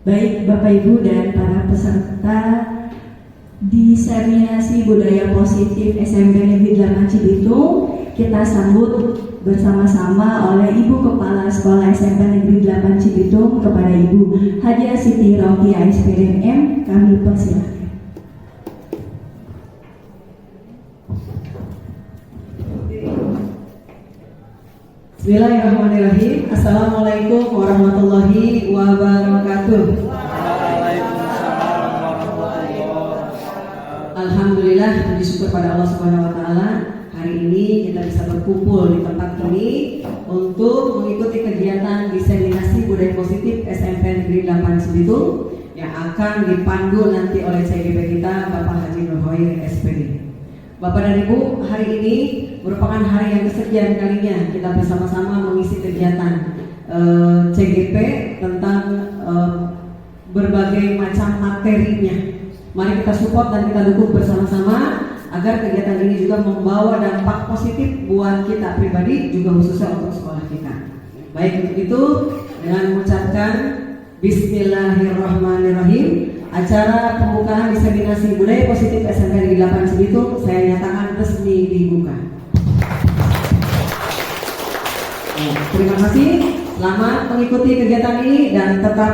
Baik Bapak Ibu dan para peserta diseminasi budaya positif SMP Negeri 8 Cibitung, kita sambut bersama-sama oleh Ibu Kepala Sekolah SMP Negeri 8 Cibitung kepada Ibu Haja Siti Rohia SPDM. Kami persilahkan. Bismillahirrahmanirrahim. Assalamualaikum warahmatullahi wabarakatuh. Alhamdulillah, puji syukur pada Allah Subhanahu wa taala. Hari ini kita bisa berkumpul di tempat ini untuk mengikuti kegiatan diseminasi budaya positif SMP Negeri 8 Cibitung yang akan dipandu nanti oleh CGP kita Bapak Haji Nurhoir SPD. Bapak dan Ibu, hari ini merupakan hari yang kesekian kalinya kita bersama-sama mengisi kegiatan CGP tentang berbagai macam materinya. Mari kita support dan kita dukung bersama-sama agar kegiatan ini juga membawa dampak positif buat kita pribadi, juga khususnya untuk sekolah kita. Baik, untuk itu dengan mengucapkan Bismillahirrahmanirrahim, acara pembukaan diseminasi budaya positif SMP Negeri 8 Cibitung saya nyatakan resmi dibuka. Terima kasih, selamat mengikuti kegiatan ini dan tetap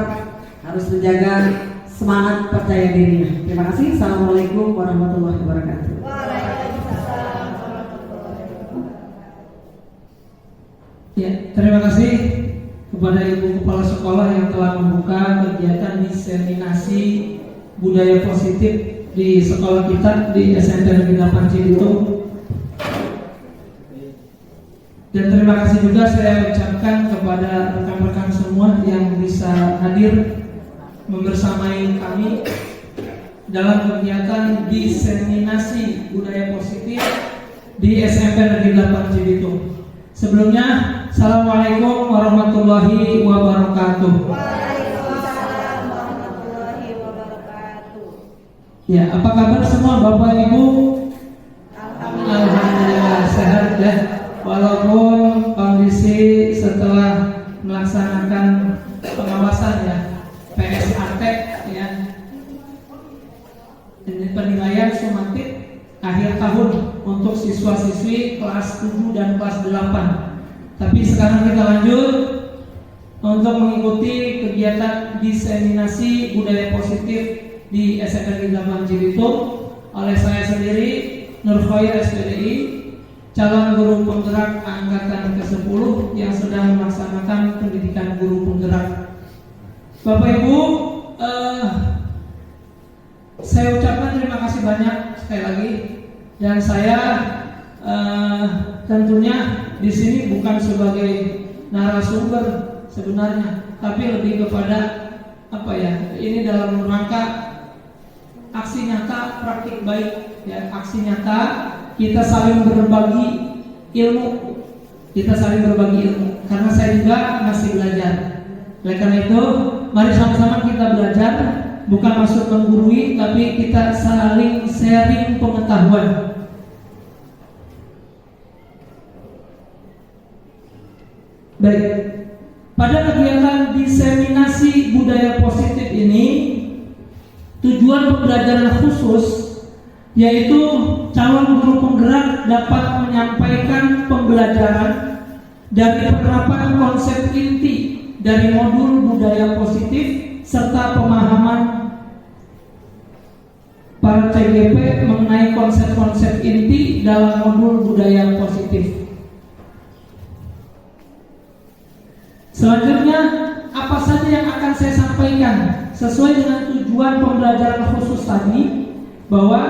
harus menjaga semangat percaya dirinya. Terima kasih. Assalamualaikum warahmatullahi wabarakatuh. Ya, terima kasih kepada Ibu Kepala Sekolah yang telah membuka kegiatan diseminasi budaya positif di sekolah kita di SMP Negeri 8 Cibitung. Dan terima kasih juga saya ucapkan kepada rekan-rekan semua yang bisa hadir membersamai kami dalam kegiatan diseminasi budaya positif di SMP Negeri 8 Cibitung. Sebelumnya, Assalamualaikum warahmatullahi wabarakatuh. Waalaikumsalam warahmatullahi wabarakatuh. Ya, apa kabar semua Bapak Ibu? Alhamdulillah sehat ya. Walaupun kondisi setelah melaksanakan pengawasan ya, PSAT ya, ini penilaian sumatif akhir tahun untuk siswa-siswi kelas 7 dan kelas 8. Tapi sekarang kita lanjut untuk mengikuti kegiatan diseminasi budaya positif di SMP Negeri 8 Cibitung oleh saya sendiri Nurhoir SPDI, calon guru penggerak angkatan ke-10 yang sedang melaksanakan pendidikan guru penggerak. Bapak Ibu, saya ucapkan terima kasih banyak sekali lagi, dan saya tentunya di sini bukan sebagai narasumber sebenarnya, tapi lebih kepada apa ya? Ini dalam rangka aksi nyata praktik baik ya, aksi nyata kita saling berbagi ilmu, karena saya juga masih belajar. Oleh karena itu, mari sama-sama kita belajar, bukan maksud menggurui, tapi kita saling sharing pengetahuan. Baik, pada kegiatan diseminasi budaya positif ini, tujuan pembelajaran khusus yaitu calon guru penggerak dapat menyampaikan pembelajaran dari penerapan konsep inti dari modul budaya positif serta pemahaman para CGP mengenai konsep-konsep inti dalam modul budaya positif. Selanjutnya, apa saja yang akan saya sampaikan sesuai dengan tujuan pembelajaran khusus tadi, bahwa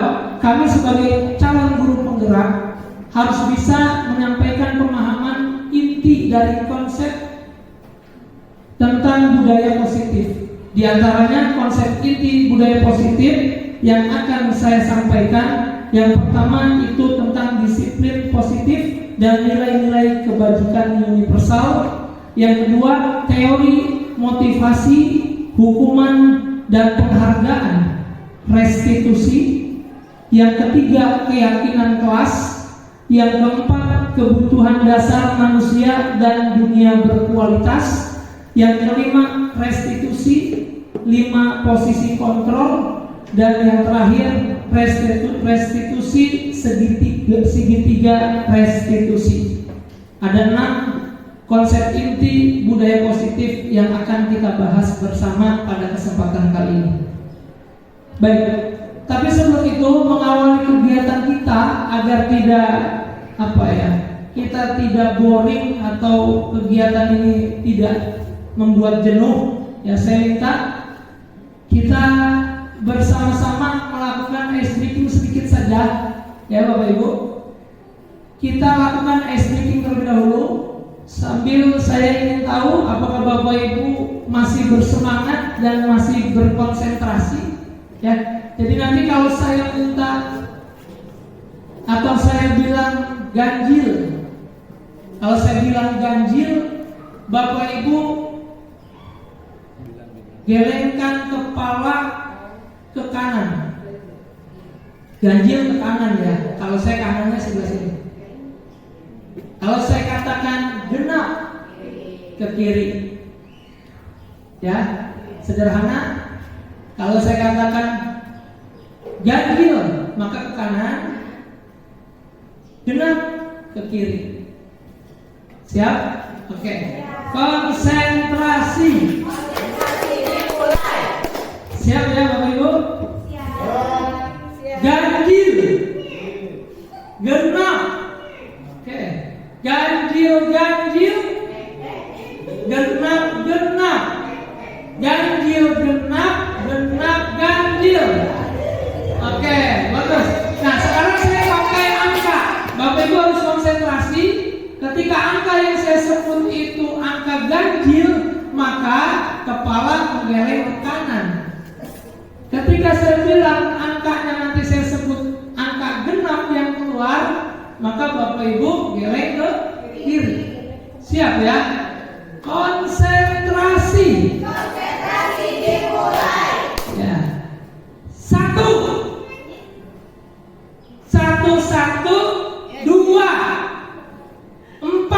kami sebagai calon guru penggerak harus bisa menyampaikan pemahaman inti dari konsep tentang budaya positif. Di antaranya konsep inti budaya positif yang akan saya sampaikan, yang pertama itu tentang disiplin positif dan nilai-nilai kebajikan universal. Yang kedua, teori motivasi, hukuman dan penghargaan, restitusi. Yang ketiga, keyakinan kelas. Yang keempat, kebutuhan dasar manusia dan dunia berkualitas. Yang kelima, restitusi. 5 posisi kontrol, dan yang terakhir restitusi segitiga restitusi. Ada 6 konsep inti budaya positif yang akan kita bahas bersama pada kesempatan kali ini. Baik, tapi sebelum itu mengawali kegiatan kita agar kita tidak boring atau kegiatan ini tidak membuat jenuh, ya saya minta kita bersama-sama melakukan ice breaking sedikit saja, ya Bapak Ibu. Kita lakukan ice breaking terlebih dahulu. Sambil saya ingin tahu apakah Bapak Ibu masih bersemangat dan masih berkonsentrasi, ya. Jadi nanti kalau saya minta atau saya bilang ganjil, kalau saya bilang ganjil, Bapak Ibu gelengkan kepala ke kanan. Ganjil ke kanan ya. Kalau saya kanannya sebelah sini. Kalau saya katakan genap, ke kiri. Ya, sederhana. Kalau saya katakan ganjil, maka ke kanan. Genap, ke kiri. Siap? Oke. Konsentrasi. Siap ya Bapak Ibu? Ganjil, genap. Oke. Ganjil, ganjil, genap, genap. Ganjil, genap, genap, ganjil. Oke, bagus. Nah sekarang saya pakai angka. Bapak Ibu harus konsentrasi. Ketika angka yang saya sebut itu angka ganjil, maka kepala menggeleng ke kanan. Ketika saya bilang angkanya nanti saya sebut angka genap yang keluar, maka Bapak Ibu geleng ke kiri. Siap ya? Konsentrasi. Konsentrasi dimulai. Ya. 1, 2, 4.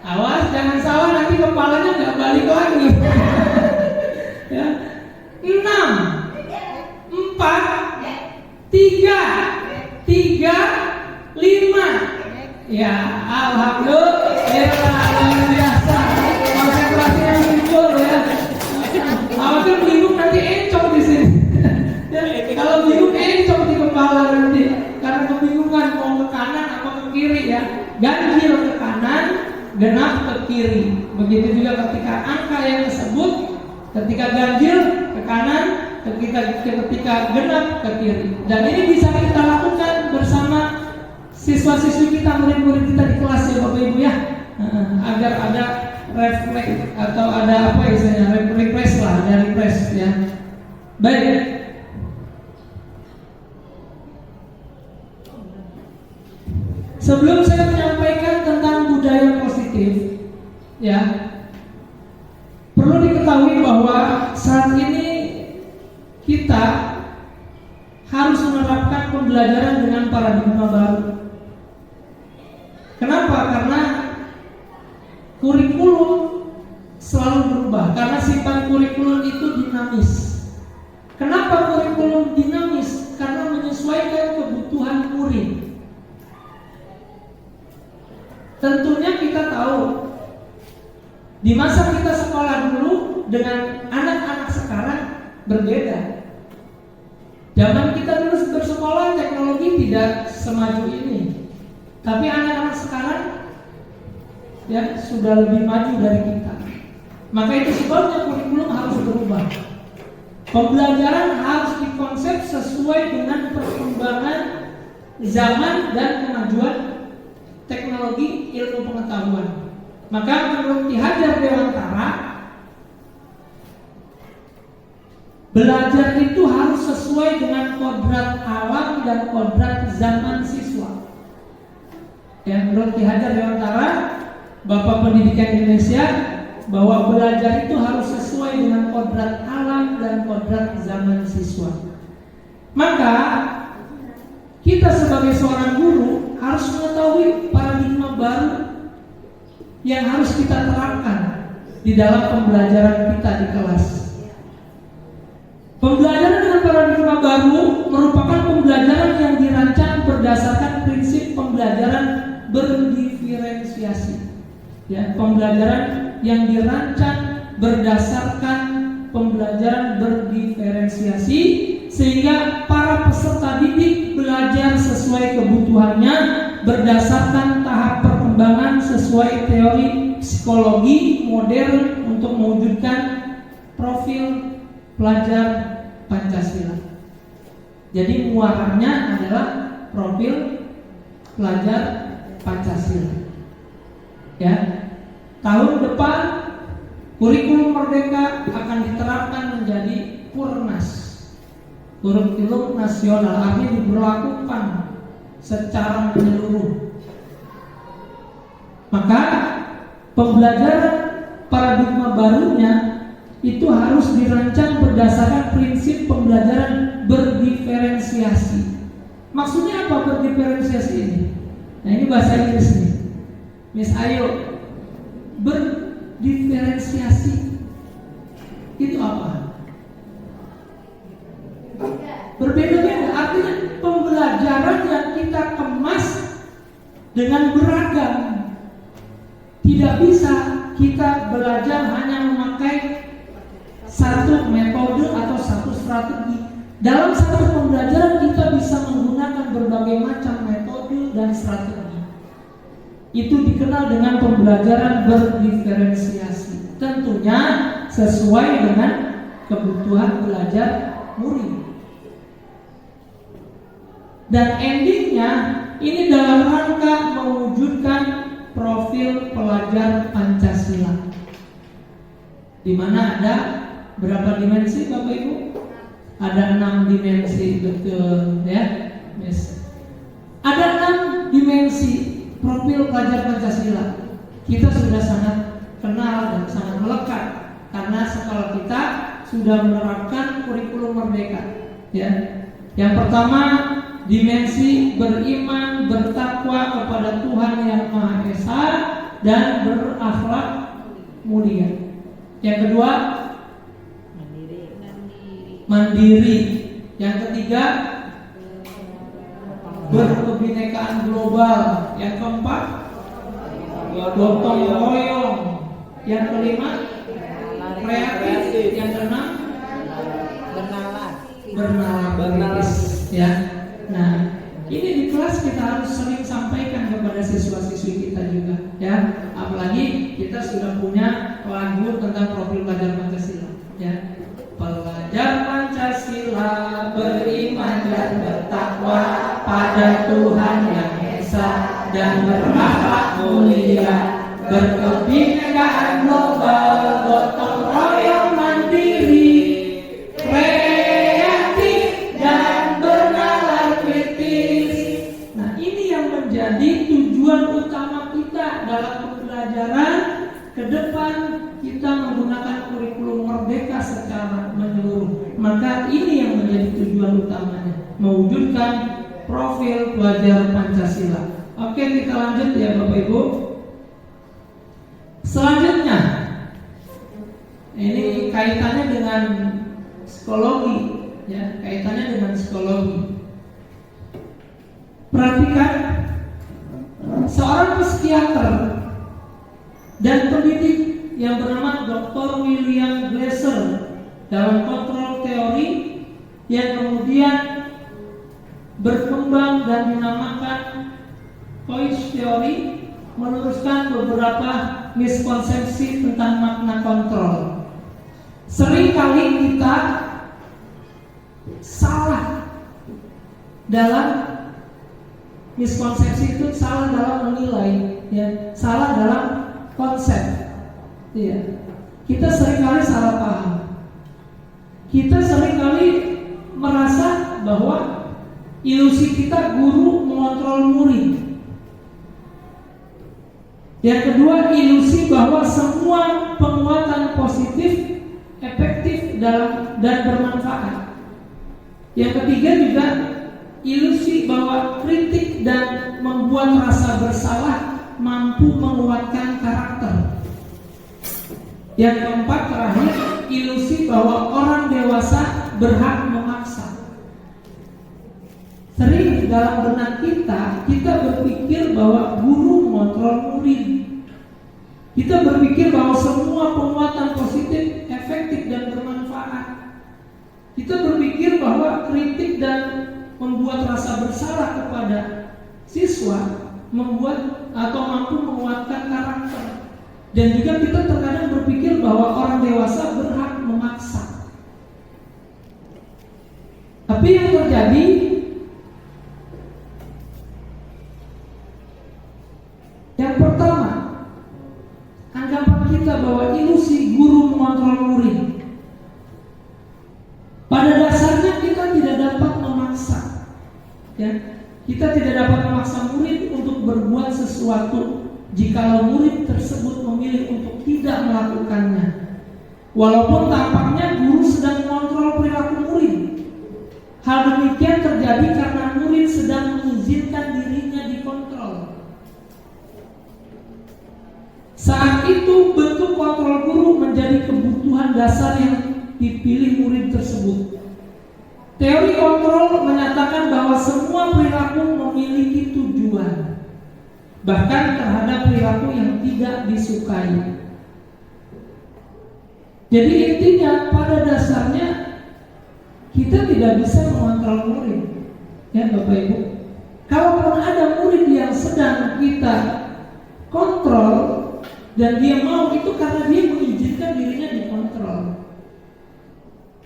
Awas jangan salah nanti kepalanya nggak balik lagi. Ya. 6, 4, 3, 5. Ya, alhamdulillah luar biasa. Konsentrasinya timbul ya. Khawatir bingung nanti encok di sini. Ya, kalau bingung encok di kepala nanti karena kebingungan mau ke kanan apa ke kiri ya. Ganjil ke kanan, genap ke kiri. Begitu juga ketika angka yang disebut, ketika ganjil ke kanan, ketika genap ke kiri. Dan ini bisa kita lakukan bersama siswa-siswi kita, murid-murid kita di kelas ya Bapak Ibu ya, agar ada refleks atau ada apa istilahnya refresh lah, ada refresh ya. Baik. Sebelum saya menyampaikan tentang budaya positif, ya, perlu diketahui bahwa saat ini kita harus menerapkan pembelajaran dengan paradigma baru. Kenapa? Karena kurikulum selalu berubah. Karena sifat kurikulum itu dinamis. Kenapa kurikulum dinamis? Karena menyesuaikan kebutuhan murid. Tentunya kita tahu di masa kita sekolah dulu dengan anak-anak sekarang berbeda. Zaman kita dulu bersekolah teknologi tidak semaju ini, tapi anak-anak sekarang ya sudah lebih maju dari kita. Maka itu sebabnya kurikulum harus berubah. Pembelajaran harus dikonsep sesuai dengan perkembangan zaman dan kemajuan teknologi ilmu pengetahuan. Maka menurut Ki Hajar Dewantara, belajar itu harus sesuai dengan kodrat alam dan kodrat zaman siswa. Ya, menurut Ki Hajar Dewantara, Bapak Pendidikan Indonesia, bahwa belajar itu harus sesuai dengan kodrat alam dan kodrat zaman siswa. Maka kita sebagai seorang guru harus mengetahui paradigma baru yang harus kita terapkan di dalam pembelajaran kita di kelas. Ya, pembelajaran yang dirancang berdasarkan pembelajaran berdiferensiasi sehingga para peserta didik belajar sesuai kebutuhannya berdasarkan tahap perkembangan sesuai teori psikologi modern untuk mewujudkan profil pelajar Pancasila. Jadi muaranya adalah profil pelajar Pancasila. Ya, tahun depan kurikulum Merdeka akan diterapkan menjadi Purnas, kurikulum nasional, artinya diberlakukan secara menyeluruh. Maka pembelajaran paradigma barunya itu harus dirancang berdasarkan prinsip pembelajaran berdiferensiasi. Maksudnya apa berdiferensiasi ini? Nah, ini bahasa Inggris nih. Miss Ayo, berdiferensiasi itu apa? Berbeda-beda, artinya pembelajaran yang kita kemas dengan beragam. Tidak bisa kita belajar hanya memakai satu metode atau satu strategi. Dalam satu pembelajaran kita bisa menggunakan berbagai macam metode dan strategi. Itu dikenal dengan pembelajaran berdiferensiasi. Tentunya sesuai dengan kebutuhan belajar murid. Dan endingnya ini dalam rangka mewujudkan profil pelajar Pancasila, di mana ada berapa dimensi Bapak Ibu? Ada 6 dimensi, betul ya, yes. Ada 6 dimensi profil pelajar Pancasila. Kita sudah sangat kenal dan sangat melekat karena sekolah kita sudah menerapkan kurikulum Merdeka. Ya, yang pertama dimensi beriman, bertakwa kepada Tuhan Yang Maha Esa dan berakhlak mulia. Yang kedua, mandiri. Yang ketiga, berkebinekaan global. Yang keempat, gotong royong. Yang kelima, kreatif. Yang keenam, bernalar. Ya. Nah, ini di kelas kita harus sering sampaikan kepada siswa-siswi kita juga, ya. Apalagi kita sudah punya lagu tentang profil pelajar Pancasila, ya. Pelajar Pancasila beriman dan bertakwa pada Tuhan Yang Esa dan berakhlak mulia, berkebinekaan global, gotong royong mandiri, kreatif dan bernalar kritis. Nah, ini yang menjadi tujuan utama kita dalam pembelajaran ke depan. Kita menggunakan kurikulum Merdeka secara menyeluruh. Maka ini yang menjadi tujuan utamanya, mewujudkan profil pelajar Pancasila. Oke, kita lanjut ya Bapak Ibu. Selanjutnya, ini kaitannya dengan psikologi, ya, kaitannya dengan psikologi. Perhatikan, seorang psikiater dan pendidik yang bernama Dr. William Glasser dalam kontrol teori yang kemudian berkembang dan dinamakan Coase Theory, meluruskan beberapa miskonsepsi tentang makna kontrol. Seringkali kita salah dalam miskonsepsi itu, salah dalam menilai, ya, salah dalam konsep. Iya, kita seringkali salah paham. Kita seringkali merasa bahwa ilusi kita guru mengontrol murid. Yang kedua, ilusi bahwa semua penguatan positif efektif dalam dan bermanfaat. Yang ketiga juga ilusi bahwa kritik dan membuat rasa bersalah mampu menguatkan karakter. Yang keempat, terakhir, ilusi bahwa orang dewasa berhak memaksa. Sering dalam benak kita berpikir bahwa guru mengontrol murid. Kita berpikir bahwa semua penguatan positif efektif dan bermanfaat. Kita berpikir bahwa kritik dan membuat rasa bersalah kepada siswa membuat atau mampu menguatkan karakter. Dan juga kita terkadang berpikir bahwa orang dewasa berhak memaksa. Tapi yang terjadi, yang pertama, anggapan kita bahwa ilusi guru mengontrol murid. Pada dasarnya kita tidak dapat memaksa, ya. Kita tidak dapat memaksa murid untuk berbuat sesuatu jikalau murid tersebut memilih untuk tidak melakukannya. Walaupun tampaknya guru sedang mengontrol perilaku murid. Hal demikian terjadi karena murid sedang mengizinkan dirinya dikontrol. Saat itu bentuk kontrol guru menjadi kebutuhan dasar yang dipilih murid tersebut. Teori kontrol menyatakan bahwa semua perilaku memiliki tujuan, bahkan terhadap perilaku yang tidak disukai. Jadi intinya pada dasarnya kita tidak bisa mengontrol murid, ya Bapak Ibu. Kalaupun ada murid yang sedang kita kontrol dan dia mau, itu karena dia mengizinkan dirinya dikontrol.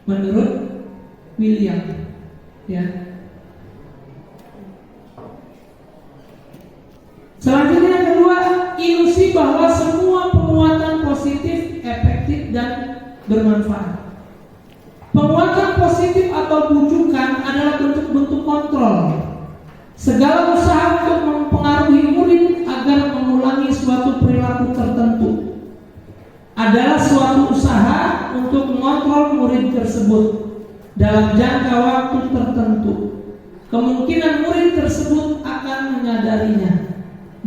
Menurut William, ya. Selanjutnya yang kedua, ilusi bahwa semua penguatan positif, efektif dan bermanfaat. Penguatan positif atau bujukan adalah bentuk-bentuk kontrol. Segala usaha untuk mempengaruhi murid agar mengulangi suatu perilaku tertentu adalah suatu usaha untuk mengontrol murid tersebut dalam jangka waktu tertentu. Kemungkinan murid tersebut akan menyadarinya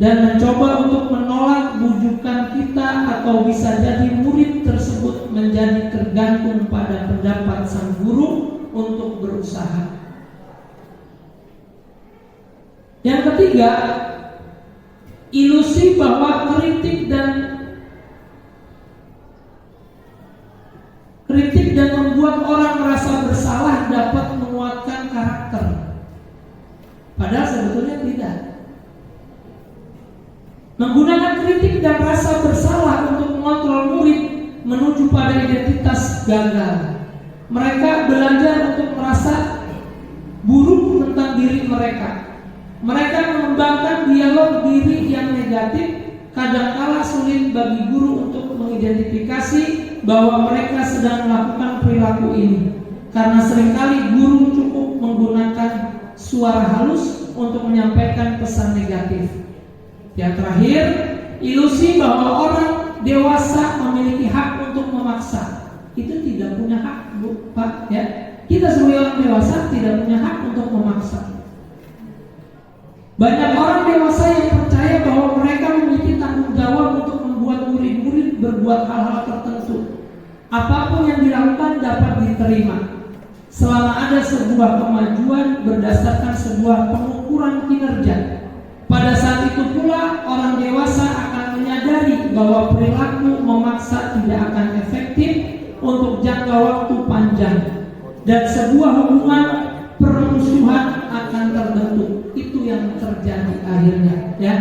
dan mencoba untuk menolak bujukan kita, atau bisa jadi murid tersebut menjadi tergantung pada pendapat sang guru untuk berusaha. Yang ketiga, ilusi bahwa kritik dan membuat orang merasa bersalah dapat menguatkan karakter. Padahal sebetulnya tidak. Menggunakan kritik dan rasa bersalah untuk mengontrol murid menuju pada identitas gagal. Mereka belajar untuk merasa buruk tentang diri mereka. Mereka mengembangkan dialog diri yang negatif. Kadangkala sulit bagi guru untuk mengidentifikasi bahwa mereka sedang melakukan perilaku ini, karena seringkali guru cukup menggunakan suara halus untuk menyampaikan pesan negatif. Yang terakhir, ilusi bahwa orang dewasa memiliki hak untuk memaksa. Itu tidak punya hak, Bu, Pak, ya. Kita sebagai orang dewasa tidak punya hak untuk memaksa. Banyak orang dewasa yang percaya bahwa mereka memiliki tanggung jawab untuk membuat murid-murid berbuat hal-hal tertentu. Apapun yang dilakukan dapat diterima selama ada sebuah kemajuan berdasarkan sebuah pengukuran kinerja. Pada saat itu pula orang dewasa akan menyadari bahwa perilaku memaksa tidak akan efektif untuk jangka waktu panjang, dan sebuah hubungan permusuhan akan terbentuk. Itu yang terjadi akhirnya, ya,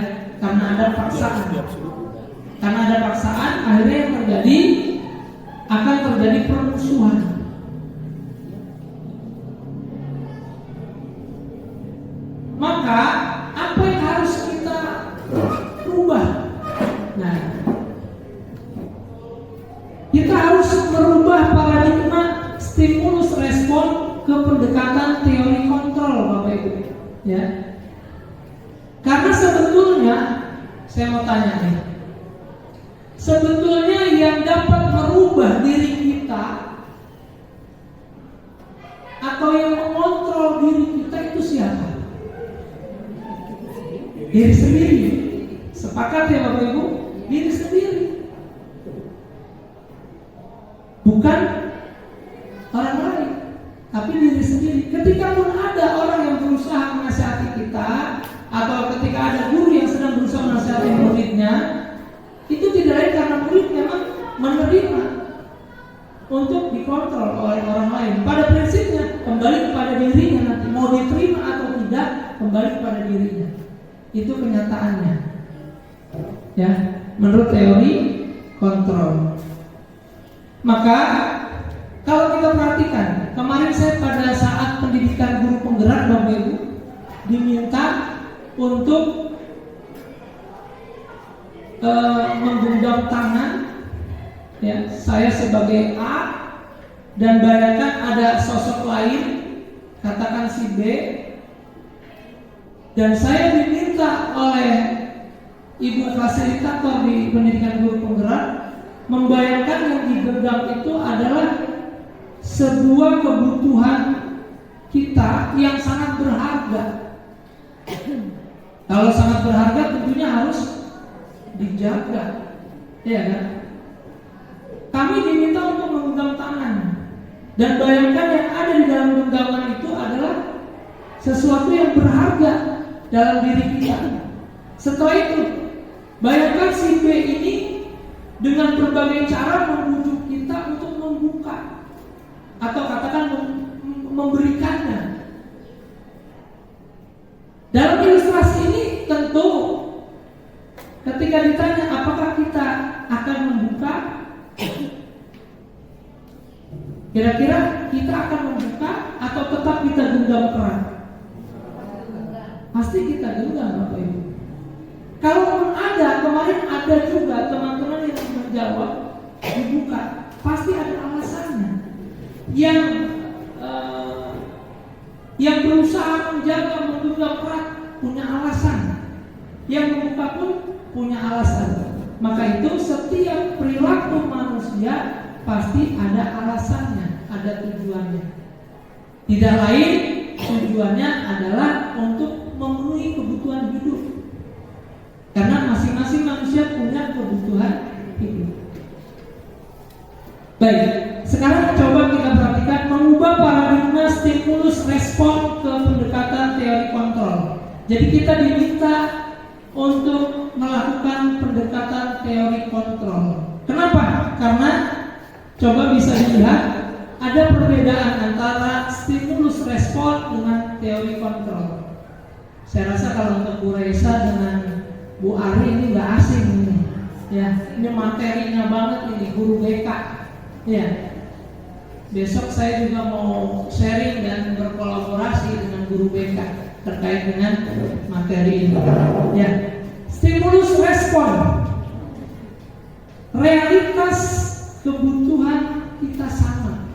karena ada paksaan. Karena ada paksaan, akhirnya yang terjadi akan terjadi permusuhan. Maka apa yang harus kita rubah? Nah, kita harus merubah paradigma stimulus respon ke pendekatan teori kontrol, Bapak Ibu, ya. Karena sebetulnya saya mau tanya nih, sebetulnya yang dapat merubah diri kita atau yang mengontrol diri kita itu siapa? Diri sendiri. Sepakat ya Bapak Ibu? Diri sendiri, bukan orang lain, tapi diri sendiri. Ketika pun ada orang yang berusaha menasihati kita, atau ketika ada guru yang sedang berusaha menasihati muridnya, itu tidak lain karena menerima untuk dikontrol oleh orang lain. Pada prinsipnya kembali kepada dirinya nanti, mau diterima atau tidak kembali kepada dirinya. Itu kenyataannya. Ya, menurut teori kontrol. Maka kalau kita perhatikan, kemarin saya pada saat pendidikan guru penggerak Bapak Ibu diminta untuk menggenggam tangan, ya, saya sebagai A, dan bayangkan ada sosok lain, katakan si B, dan saya diminta oleh ibu fasilitator di pendidikan guru penggerak membayangkan yang digenggam itu adalah sebuah kebutuhan kita yang sangat berharga. Kalau sangat berharga tentunya harus dijaga, ya kan? Kami diminta untuk menggenggam tangan, dan bayangkan yang ada di dalam genggaman itu adalah sesuatu yang berharga dalam diri kita. Setelah itu, bayangkan si B ini dengan berbagai cara membujuk kita untuk membuka atau katakan memberikannya. Dalam ilustrasi ini tentu ketika ditanya apakah kita akan membuka, kira-kira kita akan membuka atau tetap kita genggam erat? Pasti kita genggam, Bapak Ibu. Kalau ada, kemarin ada juga teman-teman yang menjawab dibuka, pasti ada alasannya. Yang berusaha menjaga menggenggam erat punya alasan, yang membuka pun punya alasan. Maka itu setiap perilaku manusia pasti ada alasannya, ada tujuannya. Tidak lain tujuannya adalah untuk memenuhi kebutuhan hidup. Karena masing-masing manusia punya kebutuhan hidup. Baik, sekarang coba kita perhatikan mengubah paradigma stimulus respon ke pendekatan teori kontrol. Jadi kita diminta untuk melakukan pendekatan teori kontrol. Kenapa? Karena coba bisa dilihat ada perbedaan antara stimulus respon dengan teori kontrol. Saya rasa kalau untuk Bu Reza dengan Bu Ari ini nggak asing ini, ya. Ini materinya banget ini, guru BK, ya. Besok saya juga mau sharing dan berkolaborasi dengan guru BK terkait dengan materi ini, ya. Stimulus respon, realitas kebutuhan kita sama,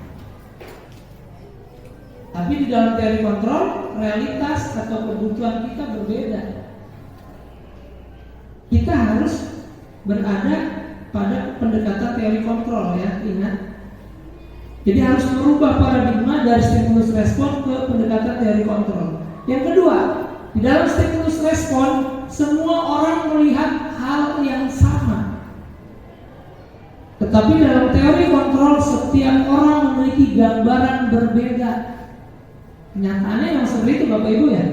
tapi di dalam teori kontrol realitas atau kebutuhan kita berbeda. Kita harus berada pada pendekatan teori kontrol, ya, ingat. Jadi harus merubah paradigma dari stimulus respon ke pendekatan teori kontrol. Yang kedua, di dalam stimulus respon semua orang melihat hal yang sama. Tetapi dalam teori kontrol setiap orang memiliki gambaran berbeda. Kenyataannya yang seperti itu, Bapak Ibu, ya.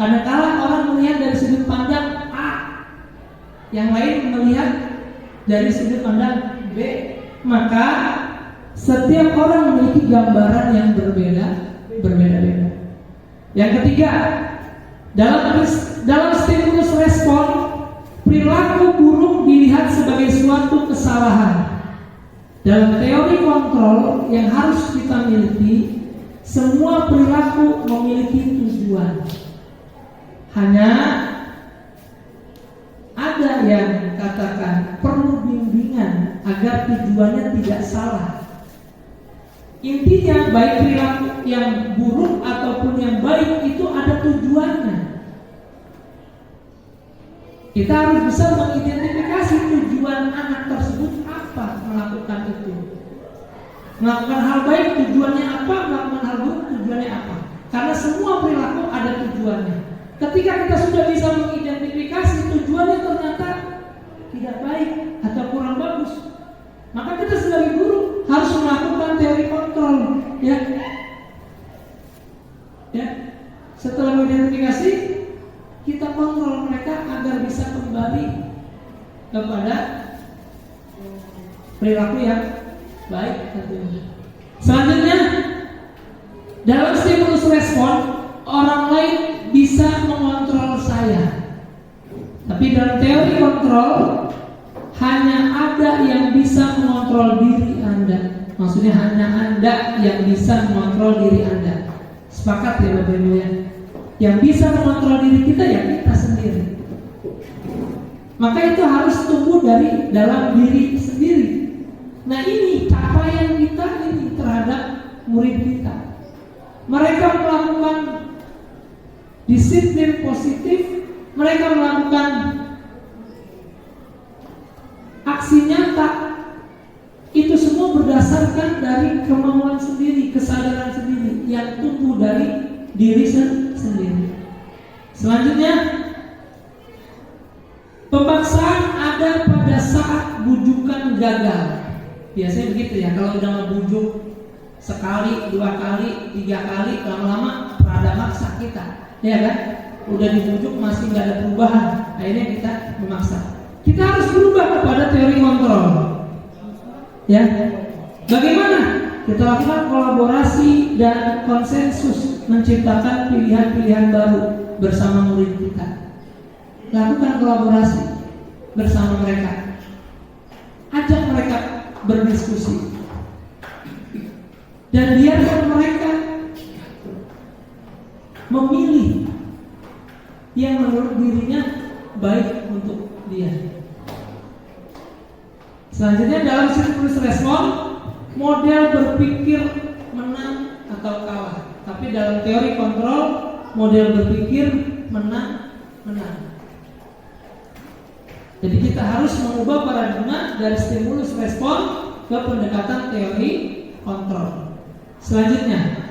Kadang-kala orang melihat dari sudut pandang A, yang lain melihat dari sudut pandang B. Maka setiap orang memiliki gambaran yang berbeda-beda. Yang ketiga, dalam stimulus respon, perilaku buruk dilihat sebagai suatu kesalahan. Dalam teori kontrol yang harus kita miliki, semua perilaku memiliki tujuan. Hanya ada yang katakan perlu bimbingan agar tujuannya tidak salah. Intinya baik perilaku yang buruk ataupun yang baik itu ada tujuannya. Kita harus bisa mengidentifikasi tujuan anak tersebut apa melakukan itu. Melakukan hal baik tujuannya apa, melakukan hal buruk tujuannya apa. Karena semua perilaku ada tujuannya. Ketika kita sudah bisa mengidentifikasi tujuannya ternyata tidak baik atau kurang bagus, maka kita sebagai guru harus melakukan teori kontrol, ya. Setelah mengidentifikasi, kita kontrol mereka agar bisa kembali kepada perilaku yang baik. Selanjutnya, dalam stimulus respon, orang lain bisa mengontrol saya. Tapi dalam teori kontrol, hanya ada yang bisa mengontrol diri Anda. Maksudnya hanya Anda yang bisa mengontrol diri Anda. Sepakat ya Bapak Ibu ya? Yang bisa mengontrol diri kita ya kita sendiri. Maka itu harus tumbuh dari dalam diri sendiri. Nah ini capaian kita ini terhadap murid kita. Mereka melakukan disiplin positif, mereka melakukan aksi nyata. Itu semua berdasarkan dari kemauan sendiri, kesadaran sendiri yang tumbuh dari diri sendiri. Selanjutnya, pemaksaan ada pada saat bujukan gagal. Biasanya begitu ya, kalau udah ngebujuk sekali, 2 kali, 3 kali, lama-lama rada maksa kita, ya kan? Udah dibujuk masih nggak ada perubahan, akhirnya kita memaksa. Kita harus berubah kepada teori kontrol. Ya, bagaimana? Kita lakukan kolaborasi dan konsensus menciptakan pilihan-pilihan baru bersama murid kita. Lakukan kolaborasi bersama mereka. Ajak mereka berdiskusi. Dan biarkan mereka memilih yang menurut dirinya baik untuk dia. Selanjutnya dalam siklus respon, model berpikir menang atau kalah. Tapi dalam teori kontrol, model berpikir menang. Jadi kita harus mengubah paradigma dari stimulus respon ke pendekatan teori kontrol. Selanjutnya,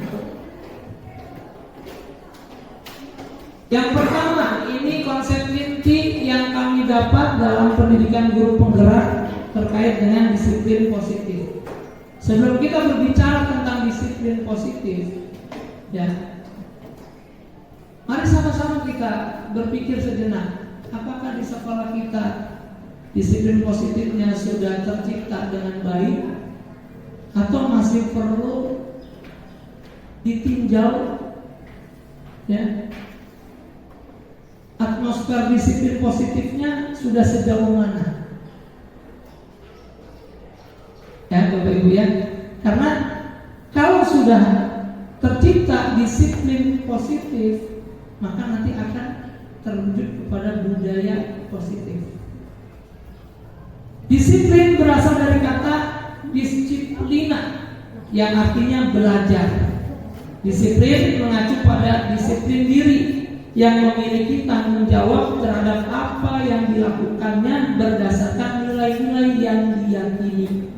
yang pertama, ini konsep inti yang kami dapat dalam pendidikan guru penggerak terkait dengan disiplin positif. Sebelum kita berbicara tentang disiplin positif, ya, mari sama-sama kita berpikir sejenak. Apakah di sekolah kita disiplin positifnya sudah tercipta dengan baik, atau masih perlu ditinjau? Ya, atmosfer disiplin positifnya sudah sejauh mana? Ya Bapak Ibu ya, karena kalau sudah tercipta disiplin positif, maka nanti akan terwujud kepada budaya positif. Disiplin berasal dari kata disiplina yang artinya belajar. Disiplin mengacu pada disiplin diri yang memiliki tanggung jawab terhadap apa yang dilakukannya berdasarkan nilai-nilai yang diyakini.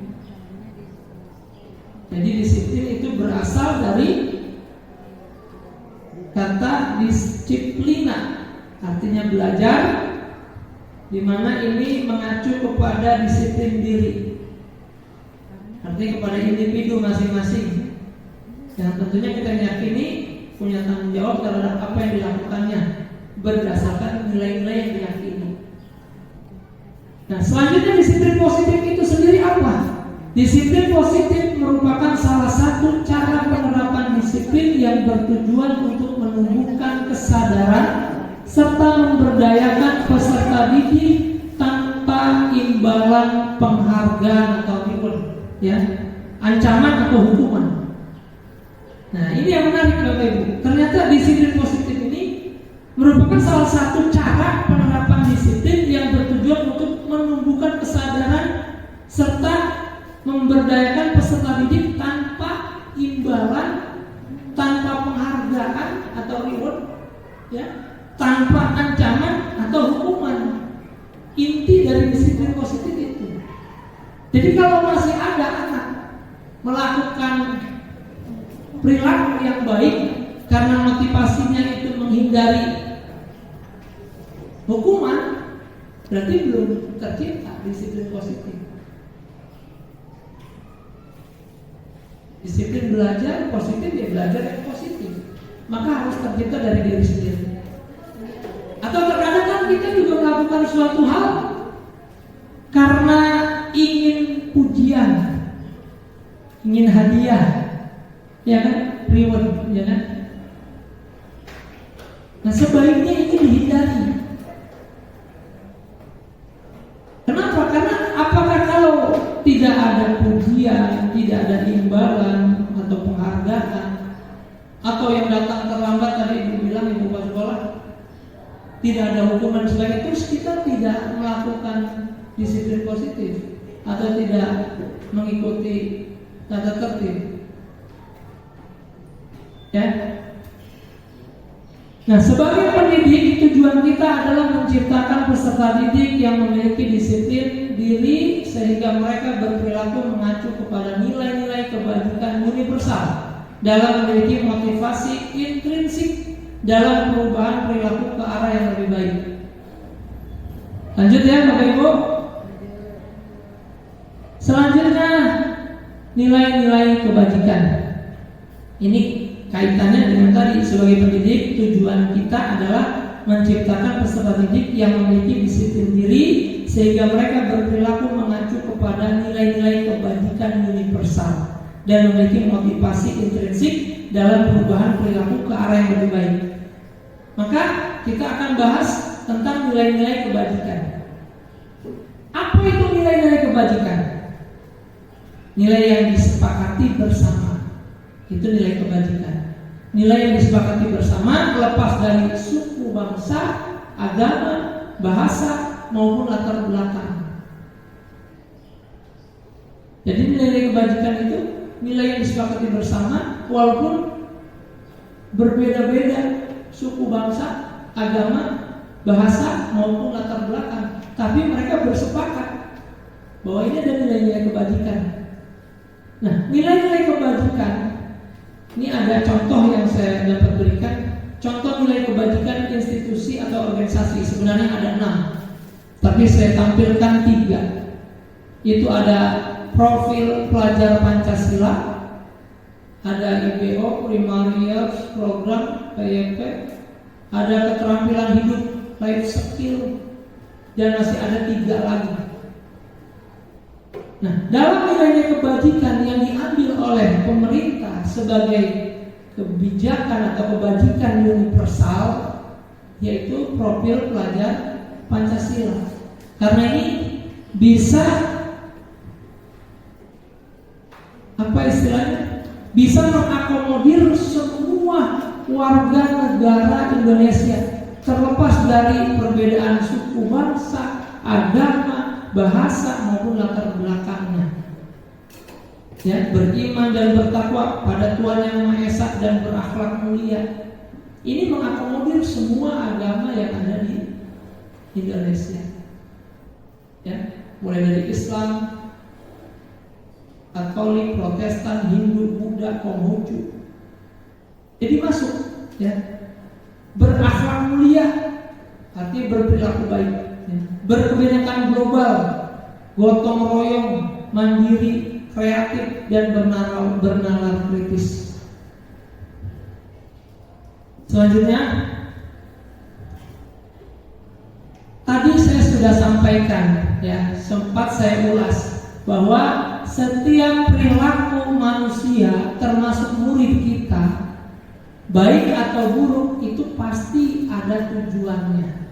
Jadi disiplin itu berasal dari kata disiplina, artinya belajar, di mana ini mengacu kepada disiplin diri, artinya kepada individu masing-masing, yang tentunya kita yakini punya tanggung jawab terhadap apa yang dilakukannya berdasarkan nilai-nilai yang diyakini. Nah, selanjutnya disiplin positif itu sendiri apa? Disiplin positif merupakan salah satu cara penerapan disiplin yang bertujuan untuk menumbuhkan kesadaran serta memberdayakan peserta didik tanpa imbalan penghargaan atau reward, ya, ancaman atau hukuman. Nah, ini yang menarik Bapak Ibu. Ternyata disiplin positif ini merupakan salah satu cara penerapan disiplin yang bertujuan untuk menumbuhkan kesadaran serta memberdayakan peserta didik tanpa imbalan, tanpa penghargaan atau reward, ya, tanpa ancaman atau hukuman. Inti dari disiplin positif itu. Jadi kalau masih ada anak melakukan perilaku yang baik karena motivasinya itu menghindari hukuman, berarti belum tercipta disiplin positif. Disiplin belajar positif, ya belajar yang positif, maka harus tercipta dari diri sendiri. Atau terkadang kan kita juga melakukan suatu hal karena ingin pujian ingin hadiah, ya kan, reward, ya kan. Nah, sebaiknya ini dihindari. Kenapa? Karena apakah kalau tidak ada pujian, tidak ada imbalan atau penghargaan, atau yang datang terlambat tadi dibilang ibu pas sekolah, tidak ada hukuman sebagai terus kita tidak melakukan disiplin positif atau tidak mengikuti tata tertib, ya. Nah, sebagai pendidik, tujuan kita adalah menciptakan peserta didik yang memiliki disiplin diri sehingga mereka berperilaku mengacu kepada nilai-nilai kebajikan universal dalam memiliki motivasi intrinsik dalam perubahan perilaku ke arah yang lebih baik. Lanjut ya Bapak Ibu. Selanjutnya, nilai-nilai kebajikan. Ini kaitannya dengan tadi, sebagai pendidik tujuan kita adalah menciptakan peserta didik yang memiliki disiplin diri sehingga mereka berperilaku mengacu kepada nilai-nilai kebajikan universal dan memiliki motivasi intrinsik dalam perubahan perilaku ke arah yang lebih baik. Maka kita akan bahas tentang nilai-nilai kebajikan. Apa itu nilai-nilai kebajikan? Nilai yang disepakati bersama, itu nilai kebajikan. Nilai yang disepakati bersama lepas dari suku, bangsa, agama, bahasa maupun latar belakang. Jadi nilai kebajikan itu nilai yang disepakati bersama walaupun berbeda-beda suku, bangsa, agama, bahasa maupun latar belakang, tapi mereka bersepakat bahwa ini ada nilai-nilai kebajikan. Nah, nilai-nilai kebajikan ini ada contoh yang saya dapat berikan. Contoh nilai kebajikan institusi atau organisasi sebenarnya ada 6, tapi saya tampilkan 3. Itu ada profil pelajar Pancasila, ada IPO Primary Years Program PYP, ada keterampilan hidup life skill, dan masih ada 3 lagi. Nah, dalam nilai kebajikan yang diambil oleh pemerintah sebagai kebijakan atau kebajikan universal, yaitu profil pelajar Pancasila. Karena ini bisa apa istilahnya? Bisa mengakomodir semua warga negara Indonesia, terlepas dari perbedaan suku, bangsa, agama, bahasa maupun latar belakangnya. Ya, beriman dan bertakwa pada Tuhan Yang Maha Esa dan berakhlak mulia. Ini mengakomodir semua agama yang ada di Indonesia. Ya, mulai dari Islam, Katolik, Protestan, Hindu, Buddha, Konghucu. Jadi masuk, ya. Berakhlak mulia, artinya berperilaku baik. Ya. Berkebinekaan global, gotong royong, mandiri, kreatif, dan bernalar kritis. Selanjutnya, tadi saya sudah sampaikan, ya, sempat saya ulas bahwa setiap perilaku manusia, termasuk murid kita, baik atau buruk, itu pasti ada tujuannya.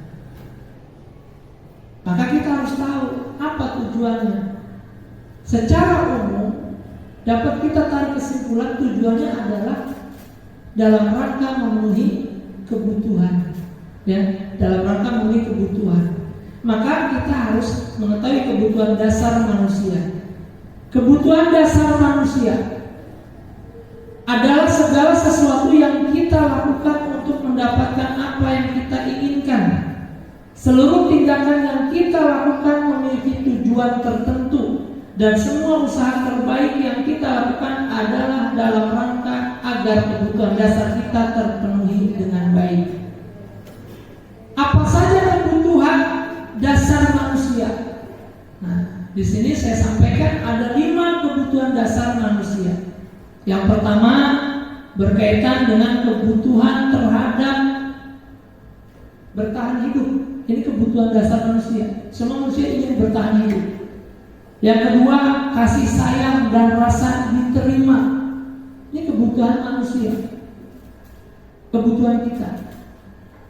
Maka kita harus tahu apa tujuannya. Secara umum dapat kita tarik kesimpulan tujuannya adalah dalam rangka memenuhi kebutuhan, ya, dalam rangka memenuhi kebutuhan. Maka kita harus mengetahui kebutuhan dasar manusia. Kebutuhan dasar manusia adalah segala sesuatu yang kita lakukan untuk mendapatkan apa yang kita inginkan. Seluruh tindakan yang kita lakukan memiliki tujuan tertentu, dan semua usaha terbaik yang kita lakukan adalah dalam rangka agar kebutuhan dasar kita terpenuhi dengan baik. Apa saja kebutuhan dasar manusia? Nah, di sini saya sampaikan ada 5 kebutuhan dasar manusia. Yang pertama berkaitan dengan kebutuhan terhadap bertahan hidup. Ini kebutuhan dasar manusia. Semua manusia ingin bertahan hidup. Yang kedua, kasih sayang dan rasa diterima. Ini kebutuhan manusia, kebutuhan kita.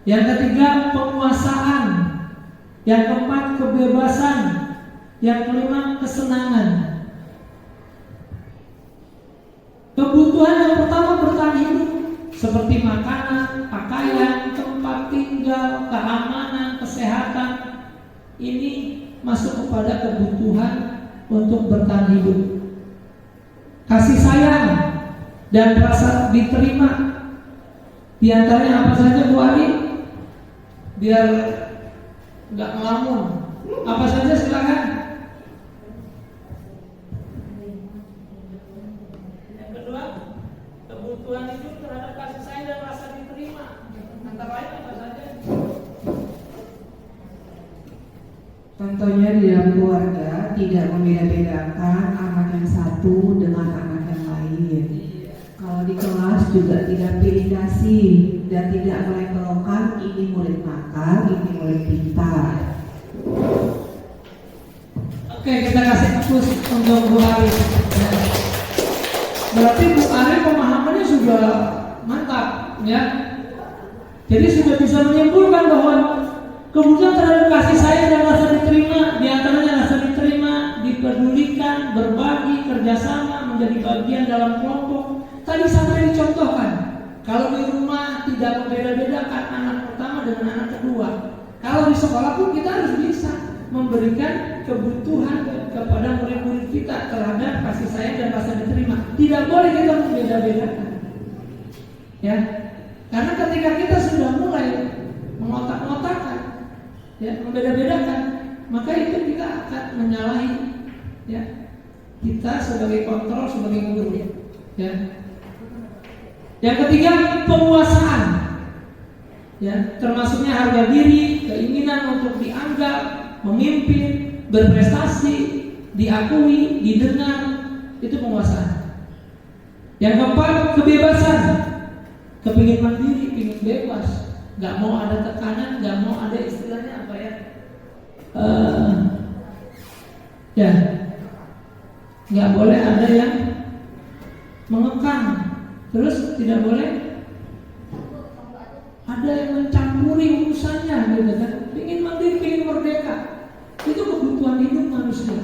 Yang ketiga, penguasaan. Yang keempat, kebebasan. Yang kelima, kesenangan. Kebutuhan yang pertama bertahan hidup, seperti makanan, pakaian, tempat tinggal, keamanan, kesehatan. Ini masuk kepada kebutuhan untuk bertahan hidup. Kasih sayang dan rasa diterima. Di antaranya apa saja, Bu Ari? Biar nggak ngelamun. Apa saja, silakan. Yang kedua, kebutuhan itu terhadap kasih sayang dan rasa diterima. Antara lain apa saja? Contohnya di dalam keluarga tidak membeda-bedakan anak yang satu dengan anak yang lain. Kalau di kelas juga tidak pilih kasih dan tidak melempelkan ini murid nakal, ini murid pintar. Oke, kita kasih fokus untuk Bu Ari. Berarti Bu Ari pemahamannya sudah mantap, ya. Jadi sudah bisa menyimpulkan bahwa kebutuhan terhadap kasih sayang dan rasa diterima, di antaranya rasa diterima, dipedulikan, berbagi, kerjasama, menjadi bagian dalam kelompok. Tadi sampai dicontohkan, kalau di rumah tidak membeda-bedakan anak pertama dengan anak kedua. Kalau di sekolah pun kita harus bisa memberikan kebutuhan kepada murid-murid kita terhadap kasih sayang dan rasa diterima. Tidak boleh kita membeda-bedakan, ya. Karena ketika kita sudah mulai mengotak-ngotakkan, ya, membeda-bedakan, maka itu kita akan menyalahi, ya, kita sebagai kontrol, sebagai guru, ya. Yang ketiga, penguasaan, ya, termasuknya harga diri, keinginan untuk dianggap, memimpin, berprestasi, diakui, didengar, itu penguasaan. Yang keempat, kebebasan, kepingin mandiri, pingin bebas. Gak mau ada tekanan, gak mau ada istilahnya apa ya? Ya, gak boleh ada yang mengekang. Terus tidak boleh ada yang mencampuri urusannya, gitu kan? Pingin mandiri, pingin merdeka. Itu kebutuhan hidup manusia.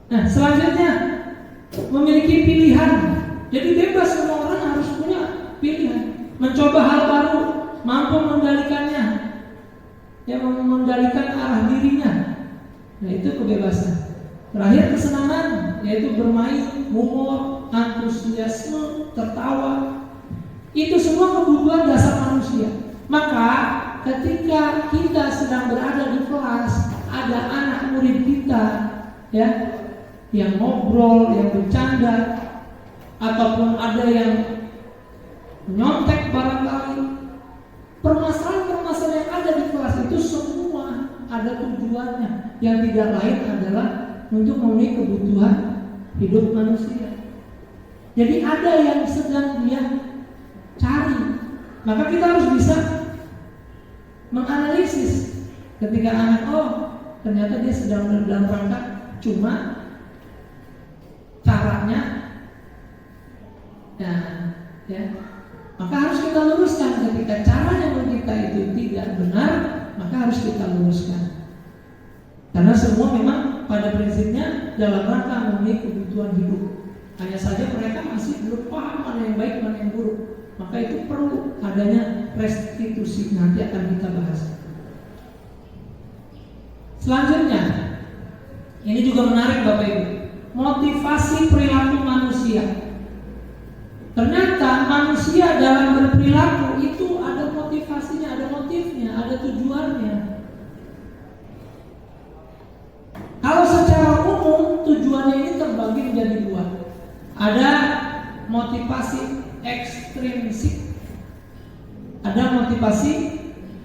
Nah, selanjutnya memiliki pilihan. Jadi bebas, semua orang harus punya pilihan, mencoba hal baru, mampu mengendalikannya, ya, mengendalikan arah dirinya. Nah, itu kebebasan. Terakhir, kesenangan, yaitu bermain, humor, antusiasme, tertawa. Itu semua kebutuhan dasar manusia. Maka ketika kita sedang berada di kelas, ada anak murid kita, ya, yang ngobrol, yang bercanda, ataupun ada yang nyontek barangkali, permasalahan-permasalahan yang ada di kelas itu semua ada tujuannya, yang tidak lain adalah untuk memenuhi kebutuhan hidup manusia. Jadi ada yang sedang dia cari, maka kita harus bisa menganalisis ketika anak, oh ternyata dia sedang dalam rangka cuma caranya, ya, maka harus kita luruskan. Ketika caranya kita itu tidak benar, maka harus kita luruskan. Karena semua memang pada prinsipnya dalam rangka memenuhi kebutuhan hidup. Hanya saja mereka masih belum paham mana yang baik, mana yang buruk. Maka itu perlu adanya restitusi. Nanti akan kita bahas. Selanjutnya, ini juga menarik Bapak Ibu, motivasi perilaku manusia. Ternyata manusia dalam berperilaku itu ada motivasinya, ada motifnya, ada tujuannya. Kalau secara umum tujuannya ini terbagi menjadi dua. Ada motivasi ekstrinsik, ada motivasi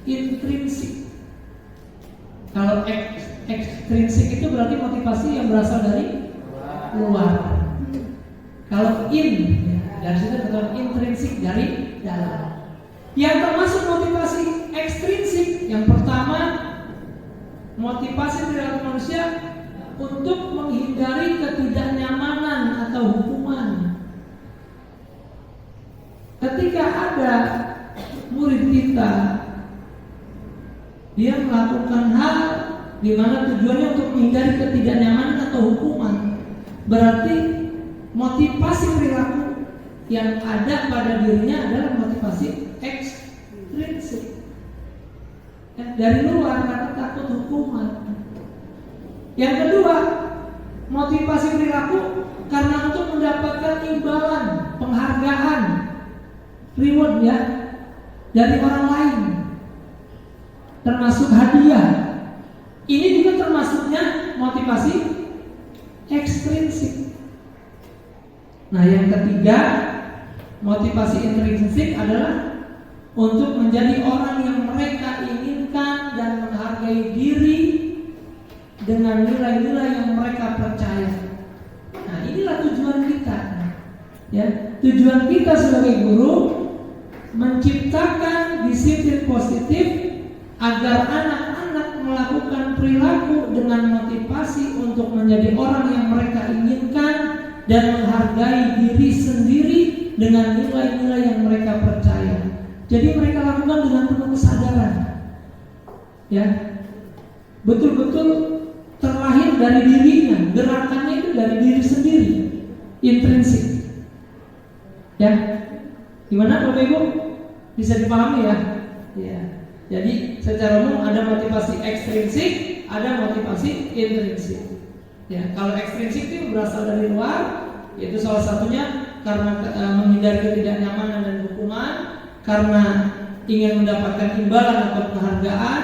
intrinsik. Kalau ekstrinsik itu berarti motivasi yang berasal dari luar. Kalau dari situ berarti intrinsik, dari dalam. Yang termasuk motivasi ekstrinsik, yang pertama motivasi perilaku manusia untuk menghindari ketidaknyamanan atau hukuman. Ketika ada murid kita, dia melakukan hal di mana tujuannya untuk menghindari ketidaknyamanan atau hukuman, berarti motivasi perilaku yang ada pada dirinya adalah motivasi ekstrinsik, dari luar karena takut hukuman. Yang kedua, motivasi perilaku karena untuk mendapatkan imbalan, penghargaan, reward ya dari orang lain, termasuk hadiah. Ini juga termasuknya motivasi ekstrinsik. Nah, yang ketiga, motivasi intrinsik adalah untuk menjadi orang yang mereka inginkan dan menghargai diri dengan nilai-nilai yang mereka percaya. Nah, inilah tujuan kita. Ya, tujuan kita sebagai guru menciptakan disiplin positif agar anak-anak melakukan perilaku dengan motivasi untuk menjadi orang yang mereka inginkan dan menghargai diri sendiri dengan nilai-nilai yang mereka percaya. Jadi mereka lakukan dengan penuh kesadaran. Ya. Betul-betul terlahir dari dirinya, gerakannya itu dari diri sendiri, intrinsik. Ya. Gimana Bapak Ibu? Bisa dipahami ya? Ya. Jadi secara umum ada motivasi ekstrinsik, ada motivasi intrinsik. Ya, kalau ekstrinsik itu berasal dari luar, yaitu salah satunya karena menghindari ketidaknyamanan dan hukuman, karena ingin mendapatkan imbalan atau penghargaan,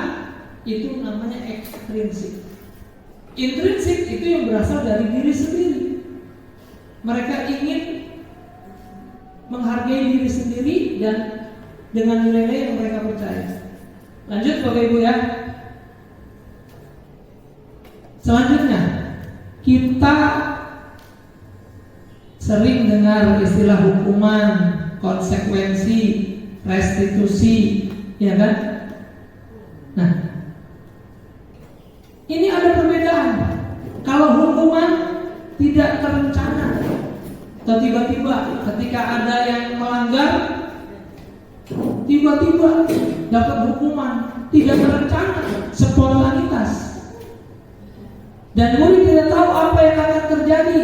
itu namanya ekstrinsik. Intrinsik itu yang berasal dari diri sendiri. Mereka ingin menghargai diri sendiri dan dengan nilai-nilai yang mereka percaya. Lanjut Bapak Ibu ya. Selanjutnya, kita sering dengar istilah hukuman, konsekuensi, restitusi, ya kan? Nah, ini ada perbedaan. Kalau hukuman tidak terencana atau tiba-tiba ketika ada yang melanggar, tiba-tiba dapat hukuman, tidak terencana, spontanitas, dan murid tidak tahu apa yang akan terjadi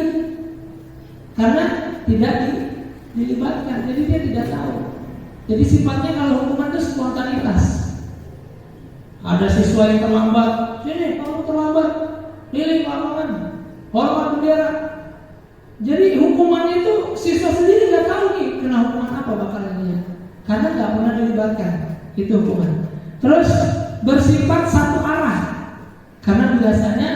karena tidak dilibatkan, jadi dia tidak tahu. Jadi sifatnya kalau hukuman itu spontanitas. Ada siswa yang terlambat, sini kamu terlambat, pilih lapangan, hormat bendera. Jadi hukumannya itu siswa sendiri nggak tahu nih kena hukuman apa bakalannya, karena nggak pernah dilibatkan. Itu hukuman. Terus bersifat satu arah, karena biasanya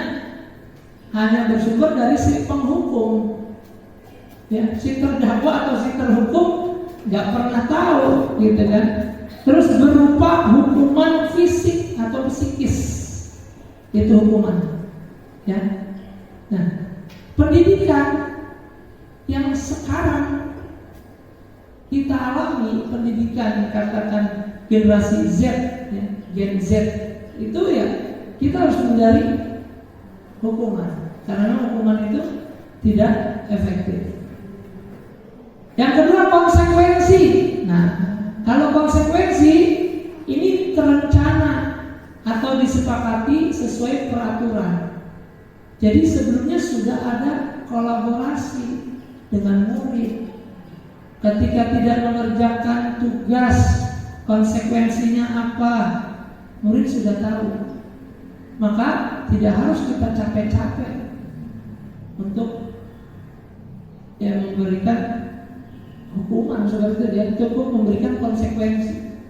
hanya bersumber dari si penghukum. Ya, si terdakwa atau si terhukum nggak pernah tahu, gitu kan? Terus berupa hukuman fisik atau psikis, itu hukuman. Ya, nah pendidikan yang sekarang kita alami, pendidikan katakan generasi Z, ya, Gen Z, itu ya kita harus mencari hukuman karena hukuman itu tidak efektif. Yang kedua, konsekuensi. Nah, kalau konsekuensi ini terencana atau disepakati sesuai peraturan. Jadi sebelumnya sudah ada kolaborasi dengan murid. Ketika tidak mengerjakan tugas, konsekuensinya apa? Murid sudah tahu. Maka tidak harus kita capek-capek untuk memberikan hukuman, seperti itu, dia cukup memberikan konsekuensi.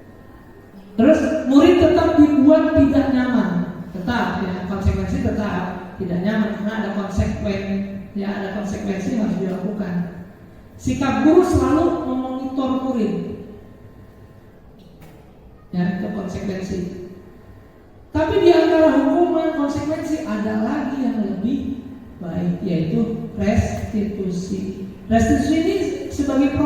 Terus murid tetap dibuat tidak nyaman, tetap ya, konsekuensi tetap tidak nyaman karena ada ada konsekuensi yang harus dilakukan. Sikap guru selalu memonitor murid, ya, itu konsekuensi. Tapi di antara hukuman konsekuensi ada lagi yang lebih baik, yaitu restitusi. Restitusi ini sebagai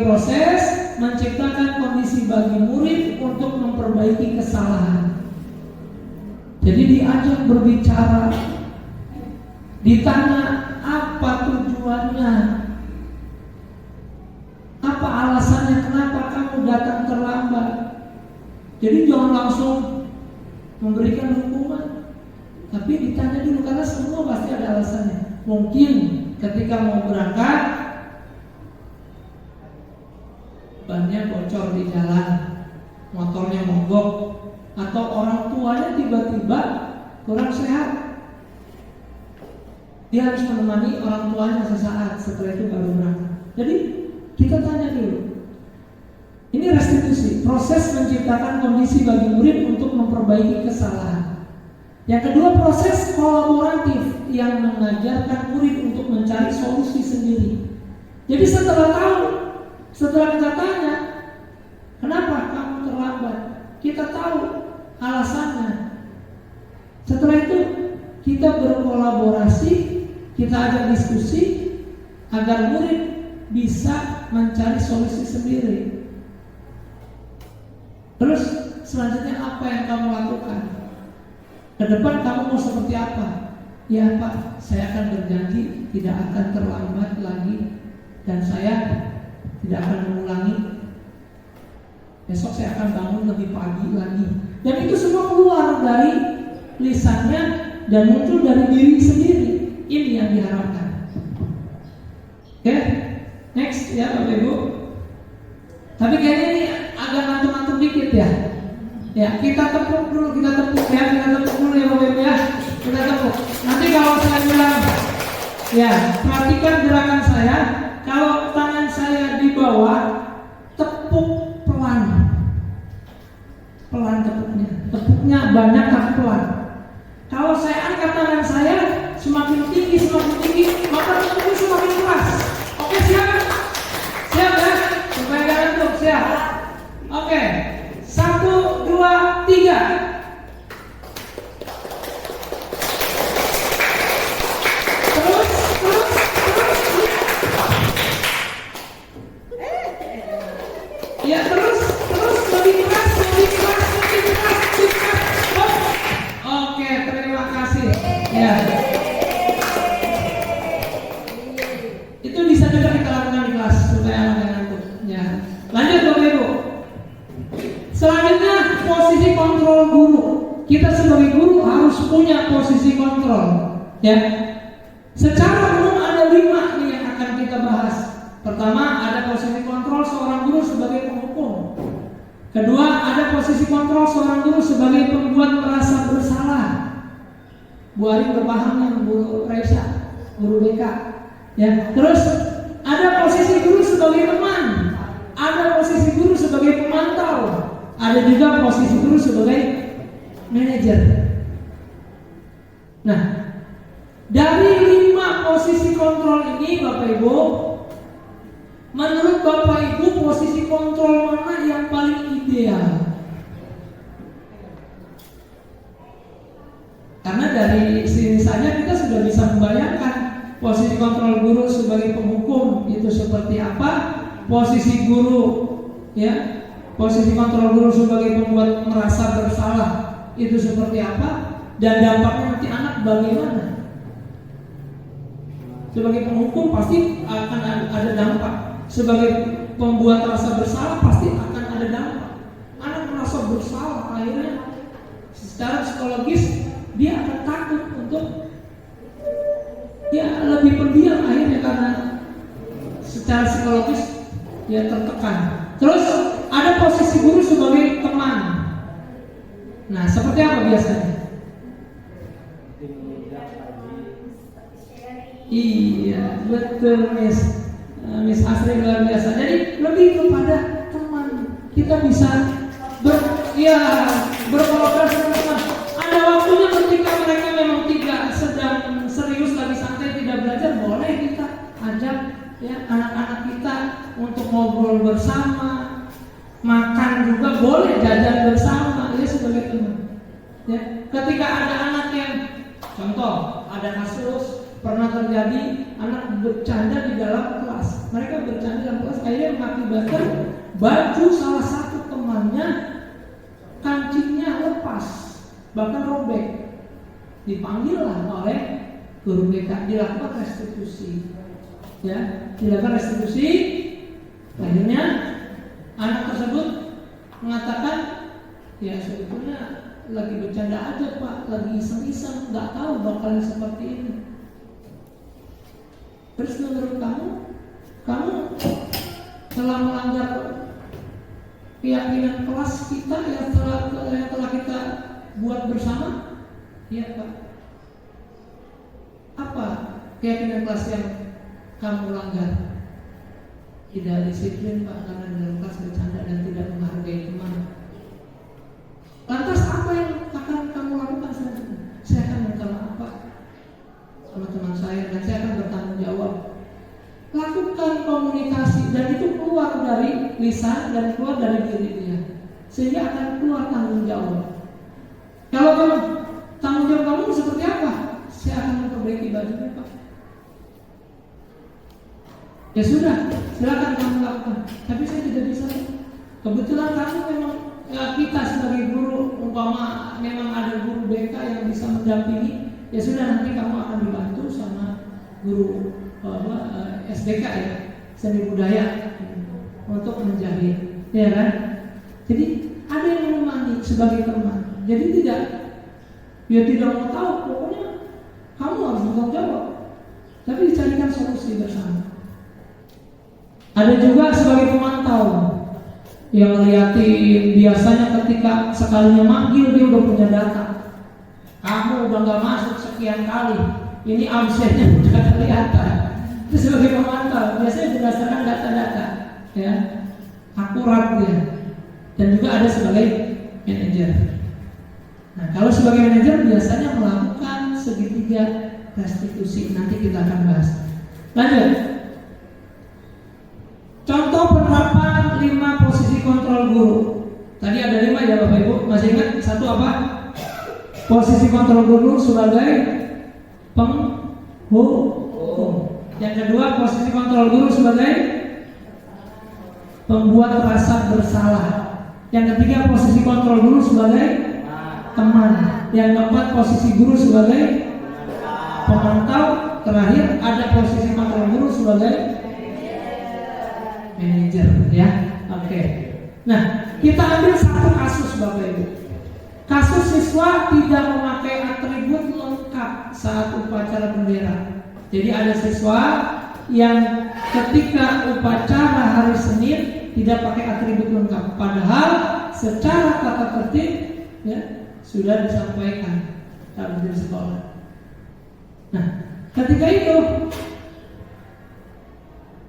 proses menciptakan kondisi bagi murid untuk memperbaiki kesalahan. Jadi diajak berbicara, ditanya apa tujuannya, apa alasannya kenapa kamu datang terlambat. Jadi jangan langsung memberikan hukuman, tapi ditanya dulu karena semua pasti ada alasannya. Mungkin ketika mau berangkat bannya bocor di jalan, motornya mogok, atau orang tuanya tiba-tiba kurang sehat, dia harus menemani orang tuanya sesaat, setelah itu baru berangkat. Jadi kita tanya dulu. Ini restitusi, proses menciptakan kondisi bagi murid untuk memperbaiki kesalahan. Yang kedua, proses kolaboratif yang mengajarkan murid untuk mencari solusi sendiri. Jadi setelah tahu, setelah kita tanya, kenapa kamu terlambat? Kita tahu alasannya. Setelah itu kita berkolaborasi, kita ajak diskusi agar murid bisa mencari solusi sendiri. Terus selanjutnya apa yang kamu lakukan? Ke depan kamu mau seperti apa? Ya Pak, saya akan berjanji tidak akan terlambat lagi dan saya tidak akan mengulangi. Besok saya akan bangun lebih pagi lagi. Dan itu semua keluar dari lisannya dan muncul dari diri sendiri. Ini yang diharapkan. Oke, next ya Bapak Ibu. Tapi kayaknya ini agak ngantuk-ngantuk dikit ya. Ya, kita tepuk dulu, kita tepuk ya, kita tepuk dulu ya Bapak Ibu ya. Kita tepuk. Nanti kalau saya bilang, ya perhatikan gerakan saya. Kalau tangan saya di bawah, tepuk pelan, pelan tepuknya. Tepuknya banyak tapi pelan. Kalau saya angkat tangan saya semakin tinggi, maka tepuknya semakin keras. Oke, siap? Siap ya? Supaya gak ngantuk, siap? Oke, 1, 2, 3. Ya terus lebih keras. Oh. Oke, terima kasih. Ya. Itu bisa juga kita lakukan di kelas supaya anak ngantuk. Ya. Lanjut Bapak Ibu. Selanjutnya posisi kontrol guru. Kita sebagai guru harus punya posisi kontrol. Ya. Secara umum ada 5 nih yang akan kita bahas. Pertama, ada posisi kontrol seorang guru sebagai penghukum. Kedua, ada posisi kontrol seorang guru sebagai pembuat merasa bersalah. Bu Ari berpaham yang Bu Raisa, guru BK. Ya, terus ada posisi guru sebagai teman, ada posisi guru sebagai pemantau, ada juga posisi guru sebagai manajer. Nah, dari 5 posisi kontrol ini Bapak Ibu, menurut Bapak Ibu posisi kontrol mana yang paling ideal? Karena dari sini saja kita sudah bisa membayangkan posisi kontrol guru sebagai penghukum itu seperti apa, posisi guru ya, posisi kontrol guru sebagai pembuat merasa bersalah itu seperti apa, dan dampaknya nanti anak bagaimana. Sebagai penghukum pasti akan ada dampak. Sebagai pembuat rasa bersalah pasti akan ada dampak. Anak merasa bersalah, akhirnya secara psikologis dia akan takut untuk ya lebih pendiam akhirnya karena secara psikologis dia tertekan. Terus ada posisi guru sebagai teman. Nah, seperti apa biasanya? Iya, betul Miss Asri luar biasa. Jadi lebih kepada teman. Kita bisa berkolaborasi dengan teman. Ada waktunya ketika mereka memang tidak sedang serius lagi santai tidak belajar, boleh kita ajak ya anak-anak kita untuk ngobrol bersama, makan juga boleh, jajan bersama ya sebagai teman. Ya, ketika ada anak yang contoh ada kasus pernah terjadi anak bercanda di dalam kelas. Mereka bercanda dalam kelas akhirnya mengakibatkan baju salah satu temannya kancingnya lepas bahkan robek, dipanggillah oleh guru BK, dilakukan restitusi, ya, dilakukan restitusi. Akhirnya anak tersebut mengatakan, ya sebetulnya lagi bercanda aja Pak, lagi iseng-iseng, nggak tahu bakalan seperti ini. Terus menurut kamu telah melanggar keyakinan kelas kita yang telah kita buat bersama? Iya Pak. Apa keyakinan kelas yang kamu langgar? Tidak disiplin Pak, karena di dalam kelas bercanda dan tidak menghargai teman. Lantas apa yang akan kamu lakukan selanjutnya? Saya akan minta maaf Pak sama teman saya dan saya akan bertanggung jawab. Lakukan komunikasi dan itu keluar dari lisan dan keluar dari diri dia, sehingga akan keluar tanggung jawab. Kalau kamu tanggung jawab kamu seperti apa? Saya akan memperbaiki bajunya Pak. Ya sudah, silakan kamu lakukan. Tapi saya tidak bisa. Kebetulan kamu memang, ya, kita sebagai guru, umpama memang ada guru BK yang bisa mendampingi, ya sudah, nanti kamu akan dibantu sama guru SBK, ya, seni budaya, untuk menjahit, ya kan? Jadi ada yang menemani sebagai teman. Jadi tidak mau tahu, pokoknya kamu harus bertanggung jawab. Tapi dicarikan solusi bersama. Ada juga sebagai pemantau yang ngeliatin, biasanya ketika sekalinya manggil dia udah punya data. Kamu udah gak masuk sekian kali, ini absennya udah kelihatan. Itu sebagai pemantau, biasanya berdasarkan data-data, ya, akurat dia. Dan juga ada sebagai manajer. Nah, kalau sebagai manajer biasanya melakukan segitiga restitusi. Nanti kita akan bahas. Lanjut. Contoh penerapan 5 posisi kontrol guru. Tadi ada 5 ya Bapak Ibu. Masih ingat? Satu apa? Posisi kontrol guru sebagai penghukum. Yang kedua, posisi kontrol guru sebagai pembuat rasa bersalah. Yang ketiga, posisi kontrol guru sebagai teman. Yang keempat, posisi guru sebagai pemantau. Terakhir, ada posisi kontrol guru sebagai manajer, ya. Oke. Nah, kita ambil satu kasus Bapak Ibu. Kasus siswa tidak memakai atribut lengkap saat upacara bendera. Jadi ada siswa yang ketika upacara hari Senin tidak pakai atribut lengkap, padahal secara tata tertib, ya, sudah disampaikan dalam di sekolah. Nah, ketika itu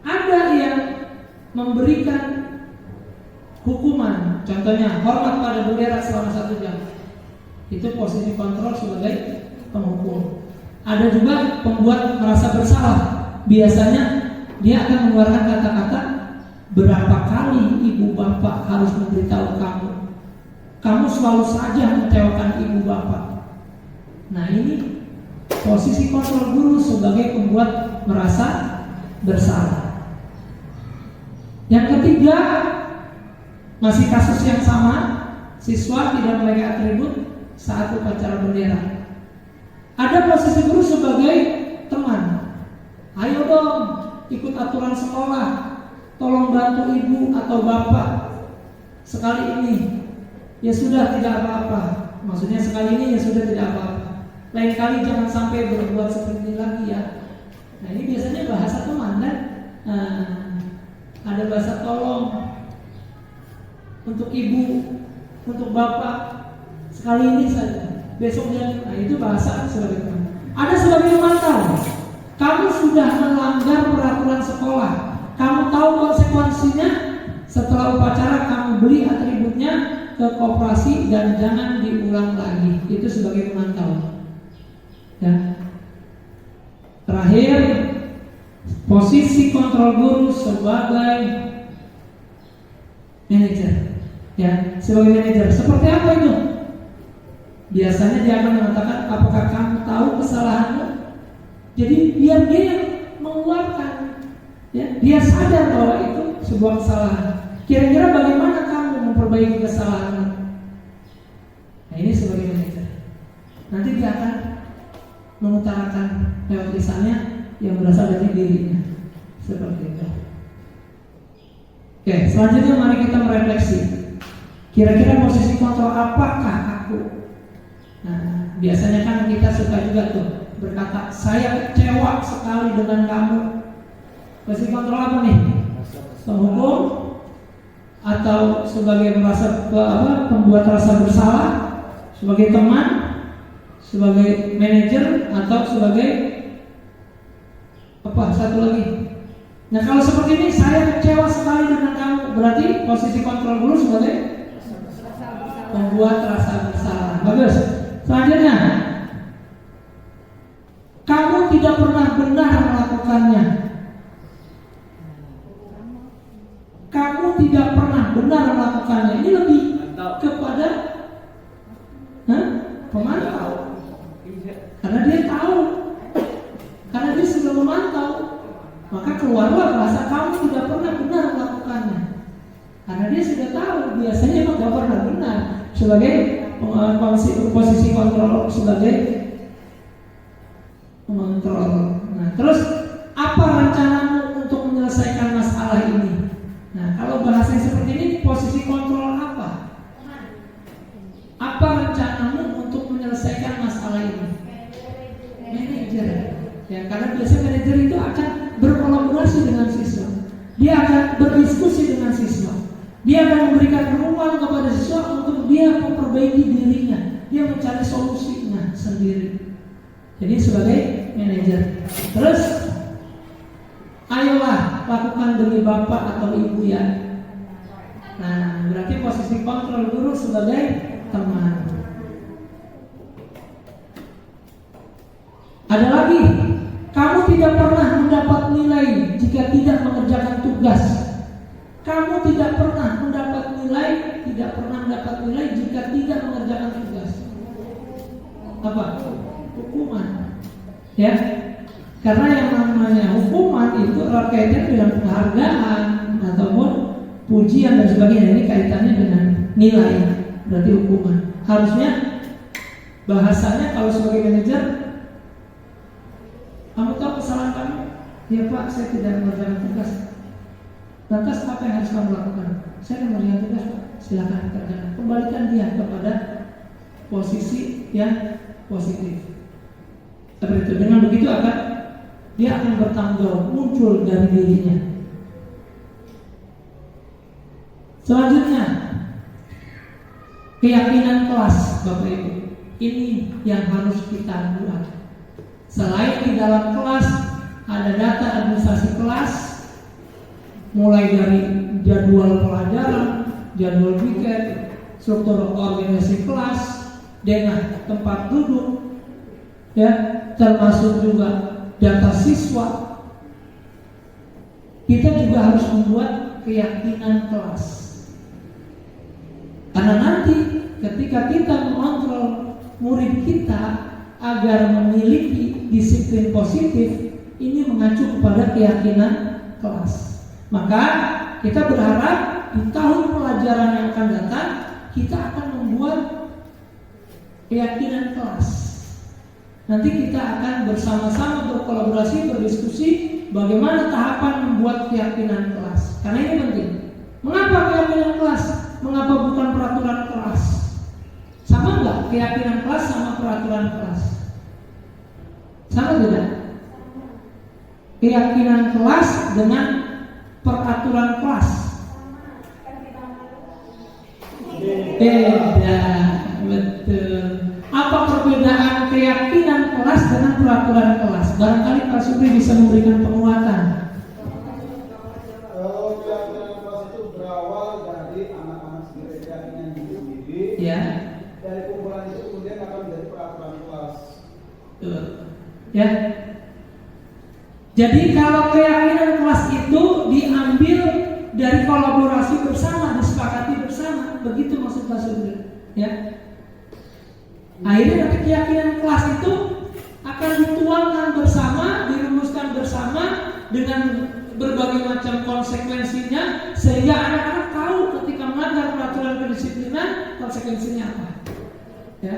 ada yang memberikan hukuman, contohnya hormat pada bendera selama 1 jam. Itu posisi kontrol sebagai penghukum. Ada juga pembuat merasa bersalah. Biasanya dia akan mengeluarkan kata-kata, berapa kali ibu bapak harus memberitahu kamu, kamu selalu saja mengecewakan ibu bapak. Nah, ini posisi kontrol guru sebagai pembuat merasa bersalah. Yang ketiga, masih kasus yang sama, siswa tidak memakai atribut saat upacara bendera. Ada posisi guru sebagai teman. Ayo dong, ikut aturan sekolah, tolong bantu ibu atau bapak sekali ini. Ya sudah, tidak apa-apa. Maksudnya sekali ini ya sudah, tidak apa-apa. Lain kali jangan sampai berbuat seperti ini lagi ya. Nah, ini biasanya bahasa teman kan. Ada bahasa tolong untuk ibu, untuk bapak, sekali ini saja, besoknya. Nah, itu bahasa sebagai teman. Ada sebagai pemantau. Kamu sudah melanggar peraturan sekolah, kamu tahu konsekuensinya. Setelah upacara kamu beli atributnya ke koperasi dan jangan diulang lagi. Itu sebagai pemantau. Ya. Terakhir, posisi kontrol guru sebagai manajer, ya, sebagai manajer. Seperti apa itu? Biasanya dia akan mengatakan, apakah kamu tahu kesalahanmu? Jadi biar dia yang mengeluarkan, ya, dia sadar bahwa itu sebuah kesalahan. Kira-kira bagaimana kamu memperbaiki kesalahanmu? Nah, ini sebagai manajer. nanti dia akan mengutarakan lewat lisannya yang berasal dari dirinya. Seperti itu. Oke, selanjutnya mari kita merefleksi. Kira-kira posisi kontrol apakah aku? Nah, biasanya kan kita suka juga tuh berkata, saya kecewa sekali dengan kamu. Posisi kontrol apa nih? Penghukum atau sebagai merasa pembuat rasa bersalah, sebagai teman, sebagai manajer, atau sebagai apa? Satu lagi. Nah, kalau seperti ini, saya kecewa sekali dengan kamu, berarti posisi kontrol dulu sebagai membuat rasa bersalah. Bagus. Selanjutnya, kamu tidak pernah benar melakukannya. Kamu tidak pernah benar melakukannya. Ini lebih kepada pemantau. Karena dia tahu, karena dia sudah memantau, maka keluarlah rasa kamu tidak pernah benar melakukannya. Karena dia sudah tahu, biasanya memang tidak pernah benar. Sebagai posisi kontrol, sebagai mengontrol. Nah, terus apa rencanamu untuk menyelesaikan masalah ini? Nah, kalau bahasa seperti ini, posisi kontrol apa? Apa rencanamu untuk menyelesaikan masalah ini? Manajer. Ya, karena biasanya manajer itu akan berkolaborasi dengan siswa. Dia akan berdiskusi dengan siswa. Dia akan memberikan ruang kepada siswa untuk dia memperbaiki dirinya. Dia mencari solusinya sendiri. Jadi sebagai manajer. Terus, ayolah lakukan demi bapak atau ibu ya. Nah, berarti posisi kontrol guru sebagai teman. Ada lagi, kamu tidak pernah mendapat nilai jika tidak mengerjakan tugas. Kamu tidak pernah mendapat nilai jika tidak mengerjakan tugas. Apa? Hukuman. Ya. Karena yang namanya hukuman itu erat kaitannya dengan penghargaan ataupun pujian dan sebagainya. Ini kaitannya dengan nilai. Berarti hukuman. Harusnya bahasanya kalau sebagai manajer, kamu tahu kesalahan kamu? Ya Pak, saya tidak mengerjakan tugas. Lantas apa yang harus kamu lakukan? Saya akan mengerjakan tugas Pak. Silakan kerjakan. Kembalikan dia kepada posisi yang positif. Seperti itu. Dengan begitu dia akan bertanggung jawab, muncul dari dirinya. Selanjutnya, keyakinan kelas, Bapak Ibu. Ini yang harus kita buat. Selain di dalam kelas ada data administrasi kelas, mulai dari jadwal pelajaran, jadwal weekend, struktur organisasi kelas, denah tempat duduk, ya, termasuk juga data siswa. Kita juga harus membuat keyakinan kelas. Karena nanti ketika kita mengontrol murid kita agar memiliki disiplin positif, ini mengacu kepada keyakinan kelas. Maka kita berharap di tahun pelajaran yang akan datang kita akan membuat keyakinan kelas. Nanti kita akan bersama-sama berkolaborasi, berdiskusi bagaimana tahapan membuat keyakinan kelas. Karena ini penting. Mengapa keyakinan kelas? Mengapa bukan peraturan kelas? Sama enggak keyakinan kelas sama peraturan kelas? Sama tidak? Keyakinan kelas dengan peraturan kelas beda, betul. Apa perbedaan keyakinan kelas dengan peraturan kelas? Barangkali Pak Supri bisa memberikan penguatan. Kalau keyakinan kelas itu berawal dari anak-anak sendiri, keyakinan diri sendiri. Ya. Dari kumpulan itu kemudian akan menjadi peraturan kelas. Ya. Jadi kalau keyakinan kelas itu diambil dari kolaborasi bersama, disepakati bersama, begitu maksud Pak Supri. Ya. Akhirnya nanti keyakinan kelas itu akan dituangkan bersama, dirumuskan bersama dengan berbagai macam konsekuensinya, sehingga anak-anak tahu ketika melanggar peraturan kedisiplinan konsekuensinya apa. Ya.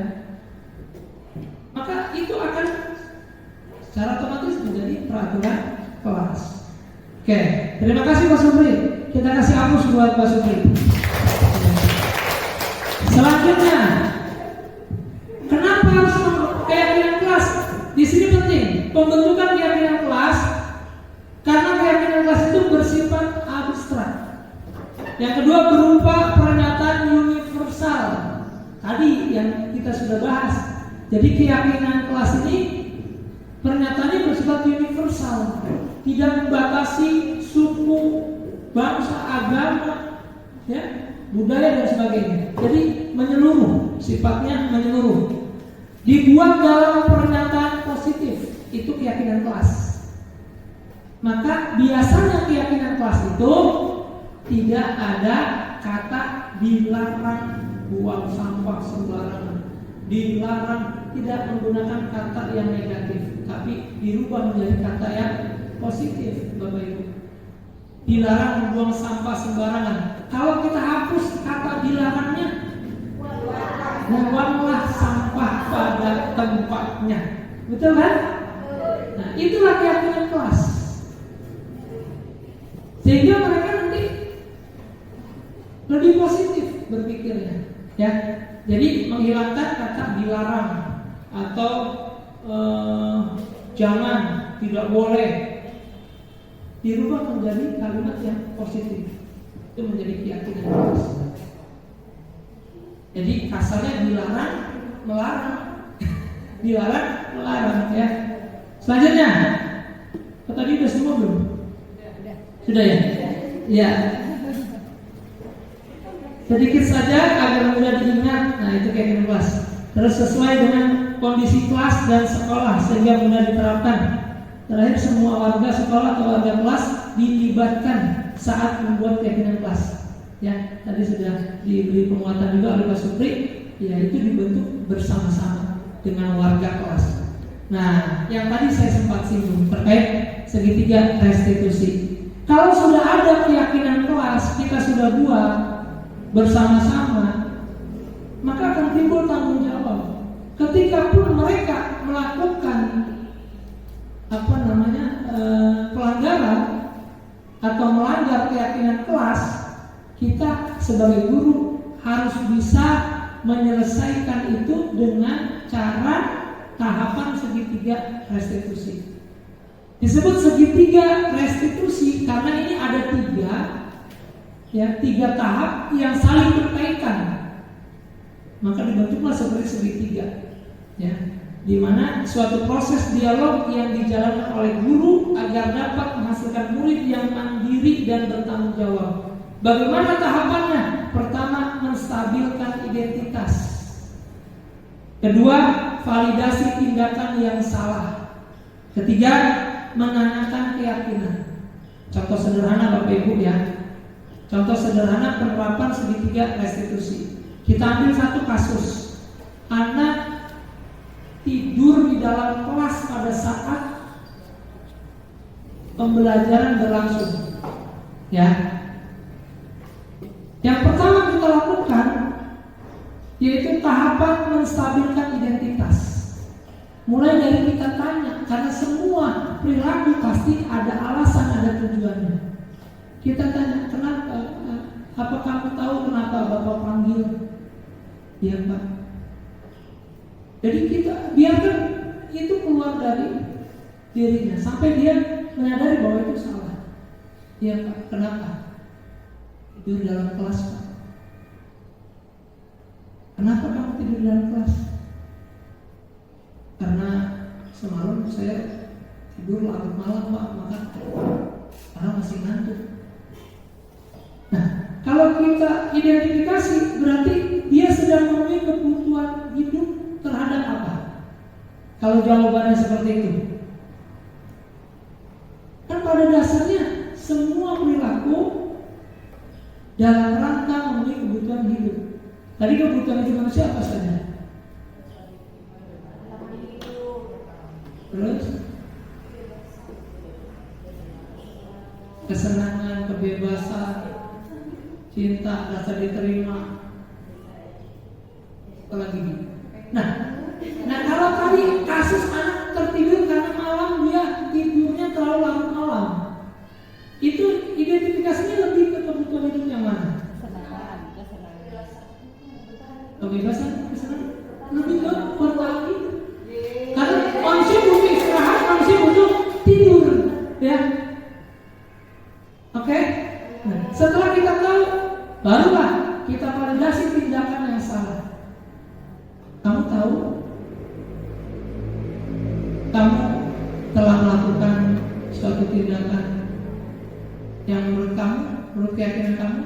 maka itu akan secara otomatis menjadi peraturan kelas. Oke, terima kasih Pak Supri. Kita kasih aplaus buat Pak Supri. Selanjutnya, kenapa harus keyakinan kelas? Di sini penting pembentukan keyakinan kelas karena keyakinan kelas itu bersifat abstrak. Yang kedua berupa pernyataan universal. Tadi yang kita sudah bahas. Jadi keyakinan kelas ini pernyataannya bersifat universal, tidak membatasi suku, bangsa, agama, ya, budaya dan sebagainya. Jadi menyeluruh, sifatnya menyeluruh. Dibuat dalam pernyataan positif, itu keyakinan kelas. Maka biasanya keyakinan kelas itu tidak ada kata dilarang buang sampah sembarangan, dilarang tidak menggunakan kata yang negatif, tapi dirubah menjadi kata yang positif, Bapak Ibu. Dilarang membuang sampah sembarangan. Kalau kita hapus kata dilarangnya, buanglah sampah pada tempatnya. Betul kan? Nah, itulah keyakinan kelas. Sehingga mereka nanti lebih positif berpikirnya, ya. Jadi menghilangkan kata dilarang atau jangan, tidak boleh, dirubah menjadi kalimat yang positif. Itu menjadi keyakinan kelas. Jadi kasarnya dilarang, melarang, dilarang, melarang, ya. Selanjutnya, tadi udah semua belum? Sudah ya? Ya. Sedikit saja agar mudah diingat. Nah, itu keyakinan kelas. Terus sesuai dengan kondisi kelas dan sekolah sehingga mudah diterapkan. Terakhir, semua warga sekolah atau warga kelas dilibatkan saat membuat keyakinan kelas. Ya, tadi sudah diberi penguatan juga oleh Pak Supri. Ya, itu dibentuk bersama-sama dengan warga kelas. Nah, yang tadi saya sempat singgung terkait segitiga restitusi. Kalau sudah ada keyakinan kelas, kita sudah buat bersama-sama, maka akan timbul tanggung jawab. Ketika pun mereka melakukan pelanggaran atau melanggar keyakinan kelas, kita sebagai guru harus bisa menyelesaikan itu dengan cara tahapan segitiga restitusi. Disebut segitiga restitusi karena ini ada tiga tahap yang saling berkaitan. Maka dibentuklah seperti segitiga, ya, di mana suatu proses dialog yang dijalankan oleh guru agar dapat menghasilkan murid yang mandiri dan bertanggung jawab. Bagaimana tahapannya? Pertama, menstabilkan identitas. Kedua, validasi tindakan yang salah. Ketiga, menanyakan keyakinan. Contoh sederhana Bapak Ibu, ya. Contoh sederhana penerapan segitiga restitusi. Kita ambil satu kasus. Anak tidur di dalam kelas pada saat pembelajaran berlangsung. Ya. Yang pertama kita lakukan yaitu tahapan menstabilkan identitas. Mulai dari kita tanya, karena semua perilaku pasti ada alasan, ada tujuannya. Kita tanya, kenapa? Apa kamu tahu kenapa Bapak panggil? Ya Pak. Jadi kita biarkan itu keluar dari dirinya sampai dia menyadari bahwa itu salah. Ya Pak, kenapa? Tidur dalam kelas Pak. Kenapa kamu tidur dalam kelas? Karena semalam saya tidur larut malam Pak, maka karena masih ngantuk. Nah, kalau kita identifikasi berarti dia sedang memenuhi kebutuhan hidup terhadap apa? Kalau jawabannya seperti itu, kan pada dasarnya semua perilaku dalam rangka memenuhi kebutuhan hidup. Tadi kebutuhan hidup manusia apa saja? Terus kesenangan, kebebasan, cinta, rasa diterima, apa lagi? Nah kalau Atau tadi kasus anak tertidur karena malam dia tidurnya terlalu larut malam. Itu identifikasinya lebih ke kebutuhan hidup yang mana? Kebebasan, kesenangan, lebih ke bertahan hidup. Karena manusia butuh istirahat, manusia butuh tidur, ya. Oke? Nah, setelah kita tahu, barulah kita validasi tindakan yang salah. Kamu tahu, kamu telah melakukan suatu tindakan yang menurut kamu, menurut keyakinan kamu,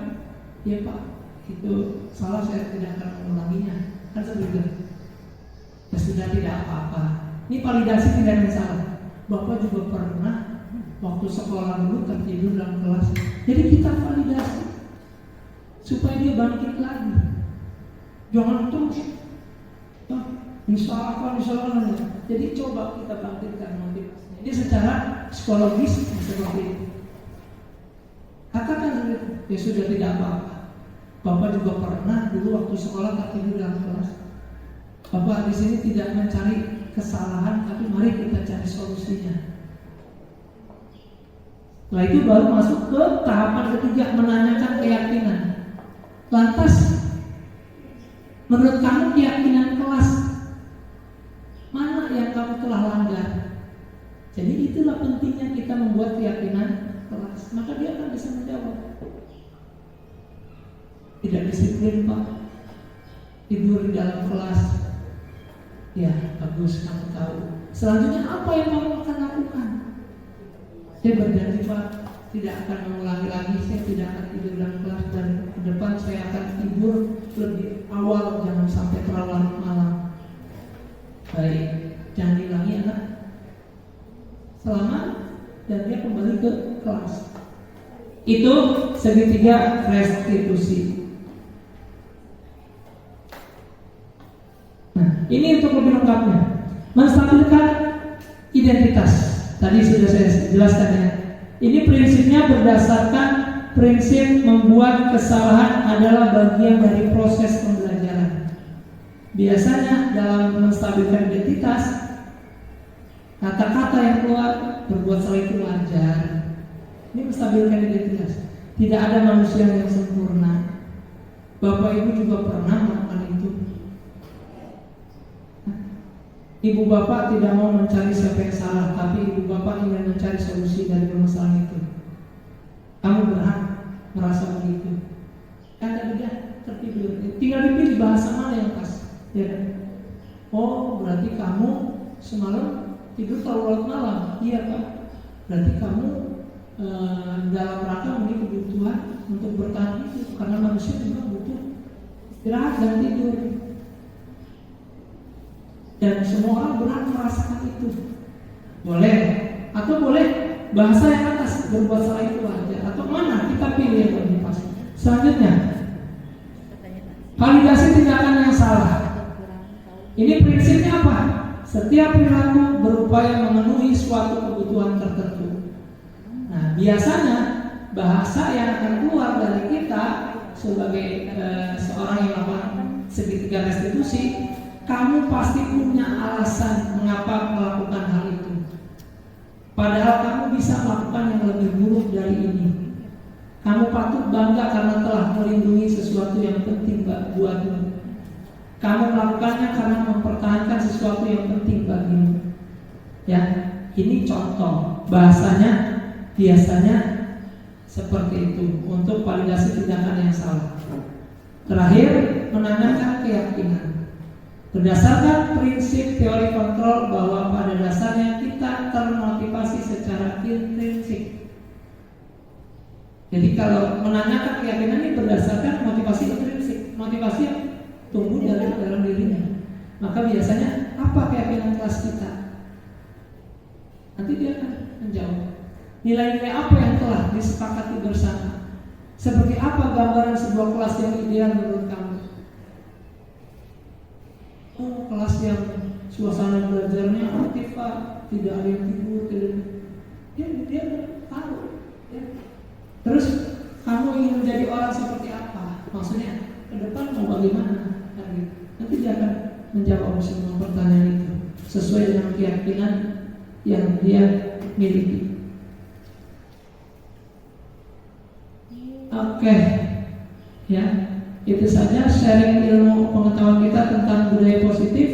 ya Pak, itu salah, saya tidak akan mengulanginya. Kan seperti itu. Ya sudah, tidak apa-apa. Ini validasi tindakan yang salah. Bapak juga pernah waktu sekolah dulu tertidur dalam kelas. Jadi kita validasi supaya dia bangkit lagi. Jangan terus ini salah apa, ini salah. Jadi coba kita bangkitkan motivasinya. Ini secara psikologis seperti itu. Katakan ya sudah, tidak apa-apa. Bapak juga pernah dulu waktu sekolah tertidur dalam kelas. Bapak di sini tidak mencari kesalahan, tapi mari kita cari solusinya. Setelah itu baru masuk ke tahapan ketiga, menanyakan keyakinan. Lantas, menurut kamu keyakinan kelas mana yang kamu telah langgar? Jadi itulah pentingnya kita membuat keyakinan kelas. Maka dia akan bisa menjawab. Tidak disiplin Pak, tidur di dalam kelas. Ya bagus, kamu tahu. Selanjutnya apa yang kamu akan lakukan? Saya berjanji Pak, tidak akan mengulangi lagi. Saya tidak akan tidur dalam kelas, dan ke depan saya akan tidur lebih awal, jangan sampai terlalu larut malam. Baik, jangan diulangi anak. Selamat, dan dia kembali ke kelas. Itu segitiga restitusi. Nah, ini untuk lebih lengkapnya, menstabilkan identitas. Tadi sudah saya jelaskan ya. Ini prinsipnya berdasarkan prinsip membuat kesalahan adalah bagian dari proses pembelajaran. Biasanya dalam menstabilkan identitas, kata-kata yang keluar, berbuat salah itu wajar. Ini menstabilkan identitas. Tidak ada manusia yang sempurna. Bapak Ibu juga pernah melakukan itu. Ibu bapak tidak mau mencari siapa yang salah, tapi ibu bapak ingin mencari solusi dari permasalahan itu. Kamu berhak merasa begitu. Kan dia tertidur, tinggal dipilih bahasa mana yang pas, ya kan? Oh, berarti kamu semalam tidur terlalu larut malam. Iya Pak. Berarti kamu dalam rangka memenuhi kebutuhan untuk bertahan hidup, karena manusia juga butuh istirahat dan tidur. Dan semua orang berhak merasakan itu. Boleh, atau boleh bahasa yang atas, berbuat salah itu wajar. Atau mana, kita pilih yang lebih pas. Selanjutnya, validasi tindakan yang salah. Ini prinsipnya apa? Setiap perilaku berupaya memenuhi suatu kebutuhan tertentu. Nah, biasanya bahasa yang akan keluar dari kita sebagai seorang yang melakukan segitiga restitusi, kamu pasti punya alasan mengapa melakukan hal itu. Padahal kamu bisa melakukan yang lebih buruk dari ini. Kamu patut bangga karena telah melindungi sesuatu yang penting buatmu. Kamu melakukannya karena mempertahankan sesuatu yang penting bagimu. Ya, ini contoh bahasanya biasanya seperti itu untuk validasi tindakan yang salah. Terakhir, menanyakan keyakinan. Berdasarkan prinsip teori kontrol bahwa pada dasarnya kita termotivasi secara intrinsik. Jadi kalau menanyakan keyakinan ini berdasarkan motivasi intrinsik, motivasi yang tumbuh dari dalam dirinya. Maka biasanya apa keyakinan kelas kita? Nanti dia akan menjawab. Nilai-nilai apa yang telah disepakati bersama? Seperti apa gambaran sebuah kelas yang ideal menurut kamu? Oh, kelas yang suasana belajarnya aktif Pak, tidak ada yang tidur, dia tahu. Ya. Terus kamu ingin menjadi orang seperti apa? Maksudnya ke depan mau bagaimana? Nanti dia akan menjawab semua pertanyaan itu. sesuai dengan keyakinan yang dia miliki. Oke, ya, itu saja sharing ilmu pengetahuan kita tentang budaya positif.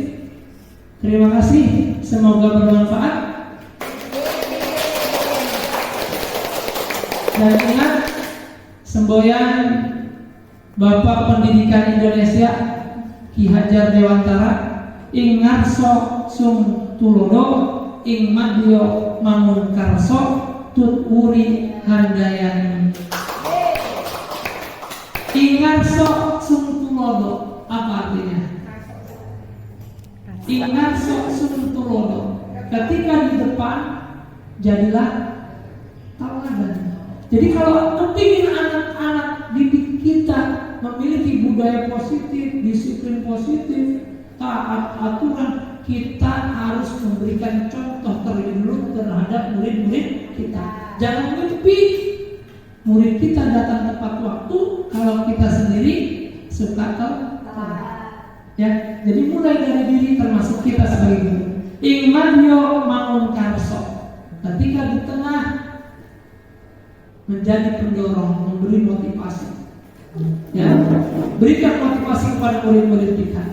Terima kasih, semoga bermanfaat. Dan ingat, semboyan Bapak Pendidikan Indonesia Ki Hajar Dewantara, ingat sok sung tulodo, ing madyo mangun karso, tut uri handayani. Ingat sok sung tulodo, apa artinya? Ingat sok sung tulodo, ketika di depan jadilah tauladan. Jadi kalau kepingin anak-anak didik kita memiliki budaya positif, disiplin positif, taat aturan, kita harus memberikan contoh terlebih dulu terhadap murid-murid kita. Jangan mimpi murid kita datang tepat waktu kalau kita sendiri suka telat. Ya, jadi mulai dari diri termasuk kita sebagai guru. Ingmanyo mangun karso, ketika di tengah menjadi pendorong, memberi motivasi. Ya, berikan motivasi kepada murid-murid kita.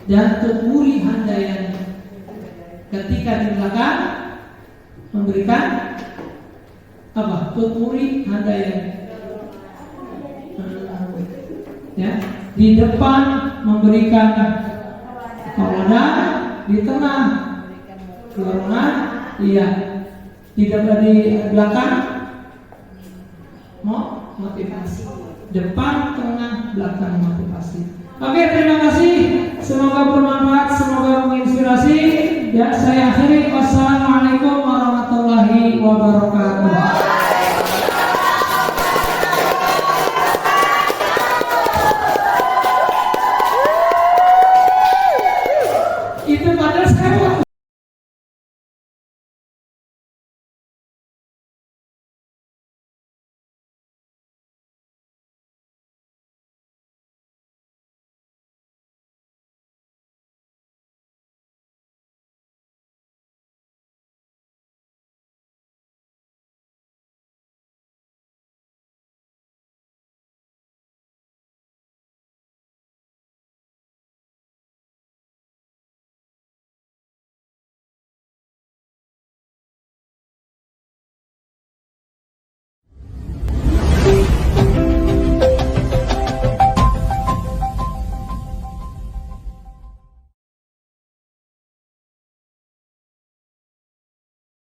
Dan tuturi handayani, ketika di belakang memberikan apa? Tuturi handayani. Ya, di depan memberikan tauladan, di tengah dorongan, iya, tidak di belakang motivasi, depan, tengah, belakang motivasi. Oke, terima kasih. Semoga bermanfaat, semoga menginspirasi. Ya, saya akhiri. Wassalamualaikum warahmatullahi wabarakatuh.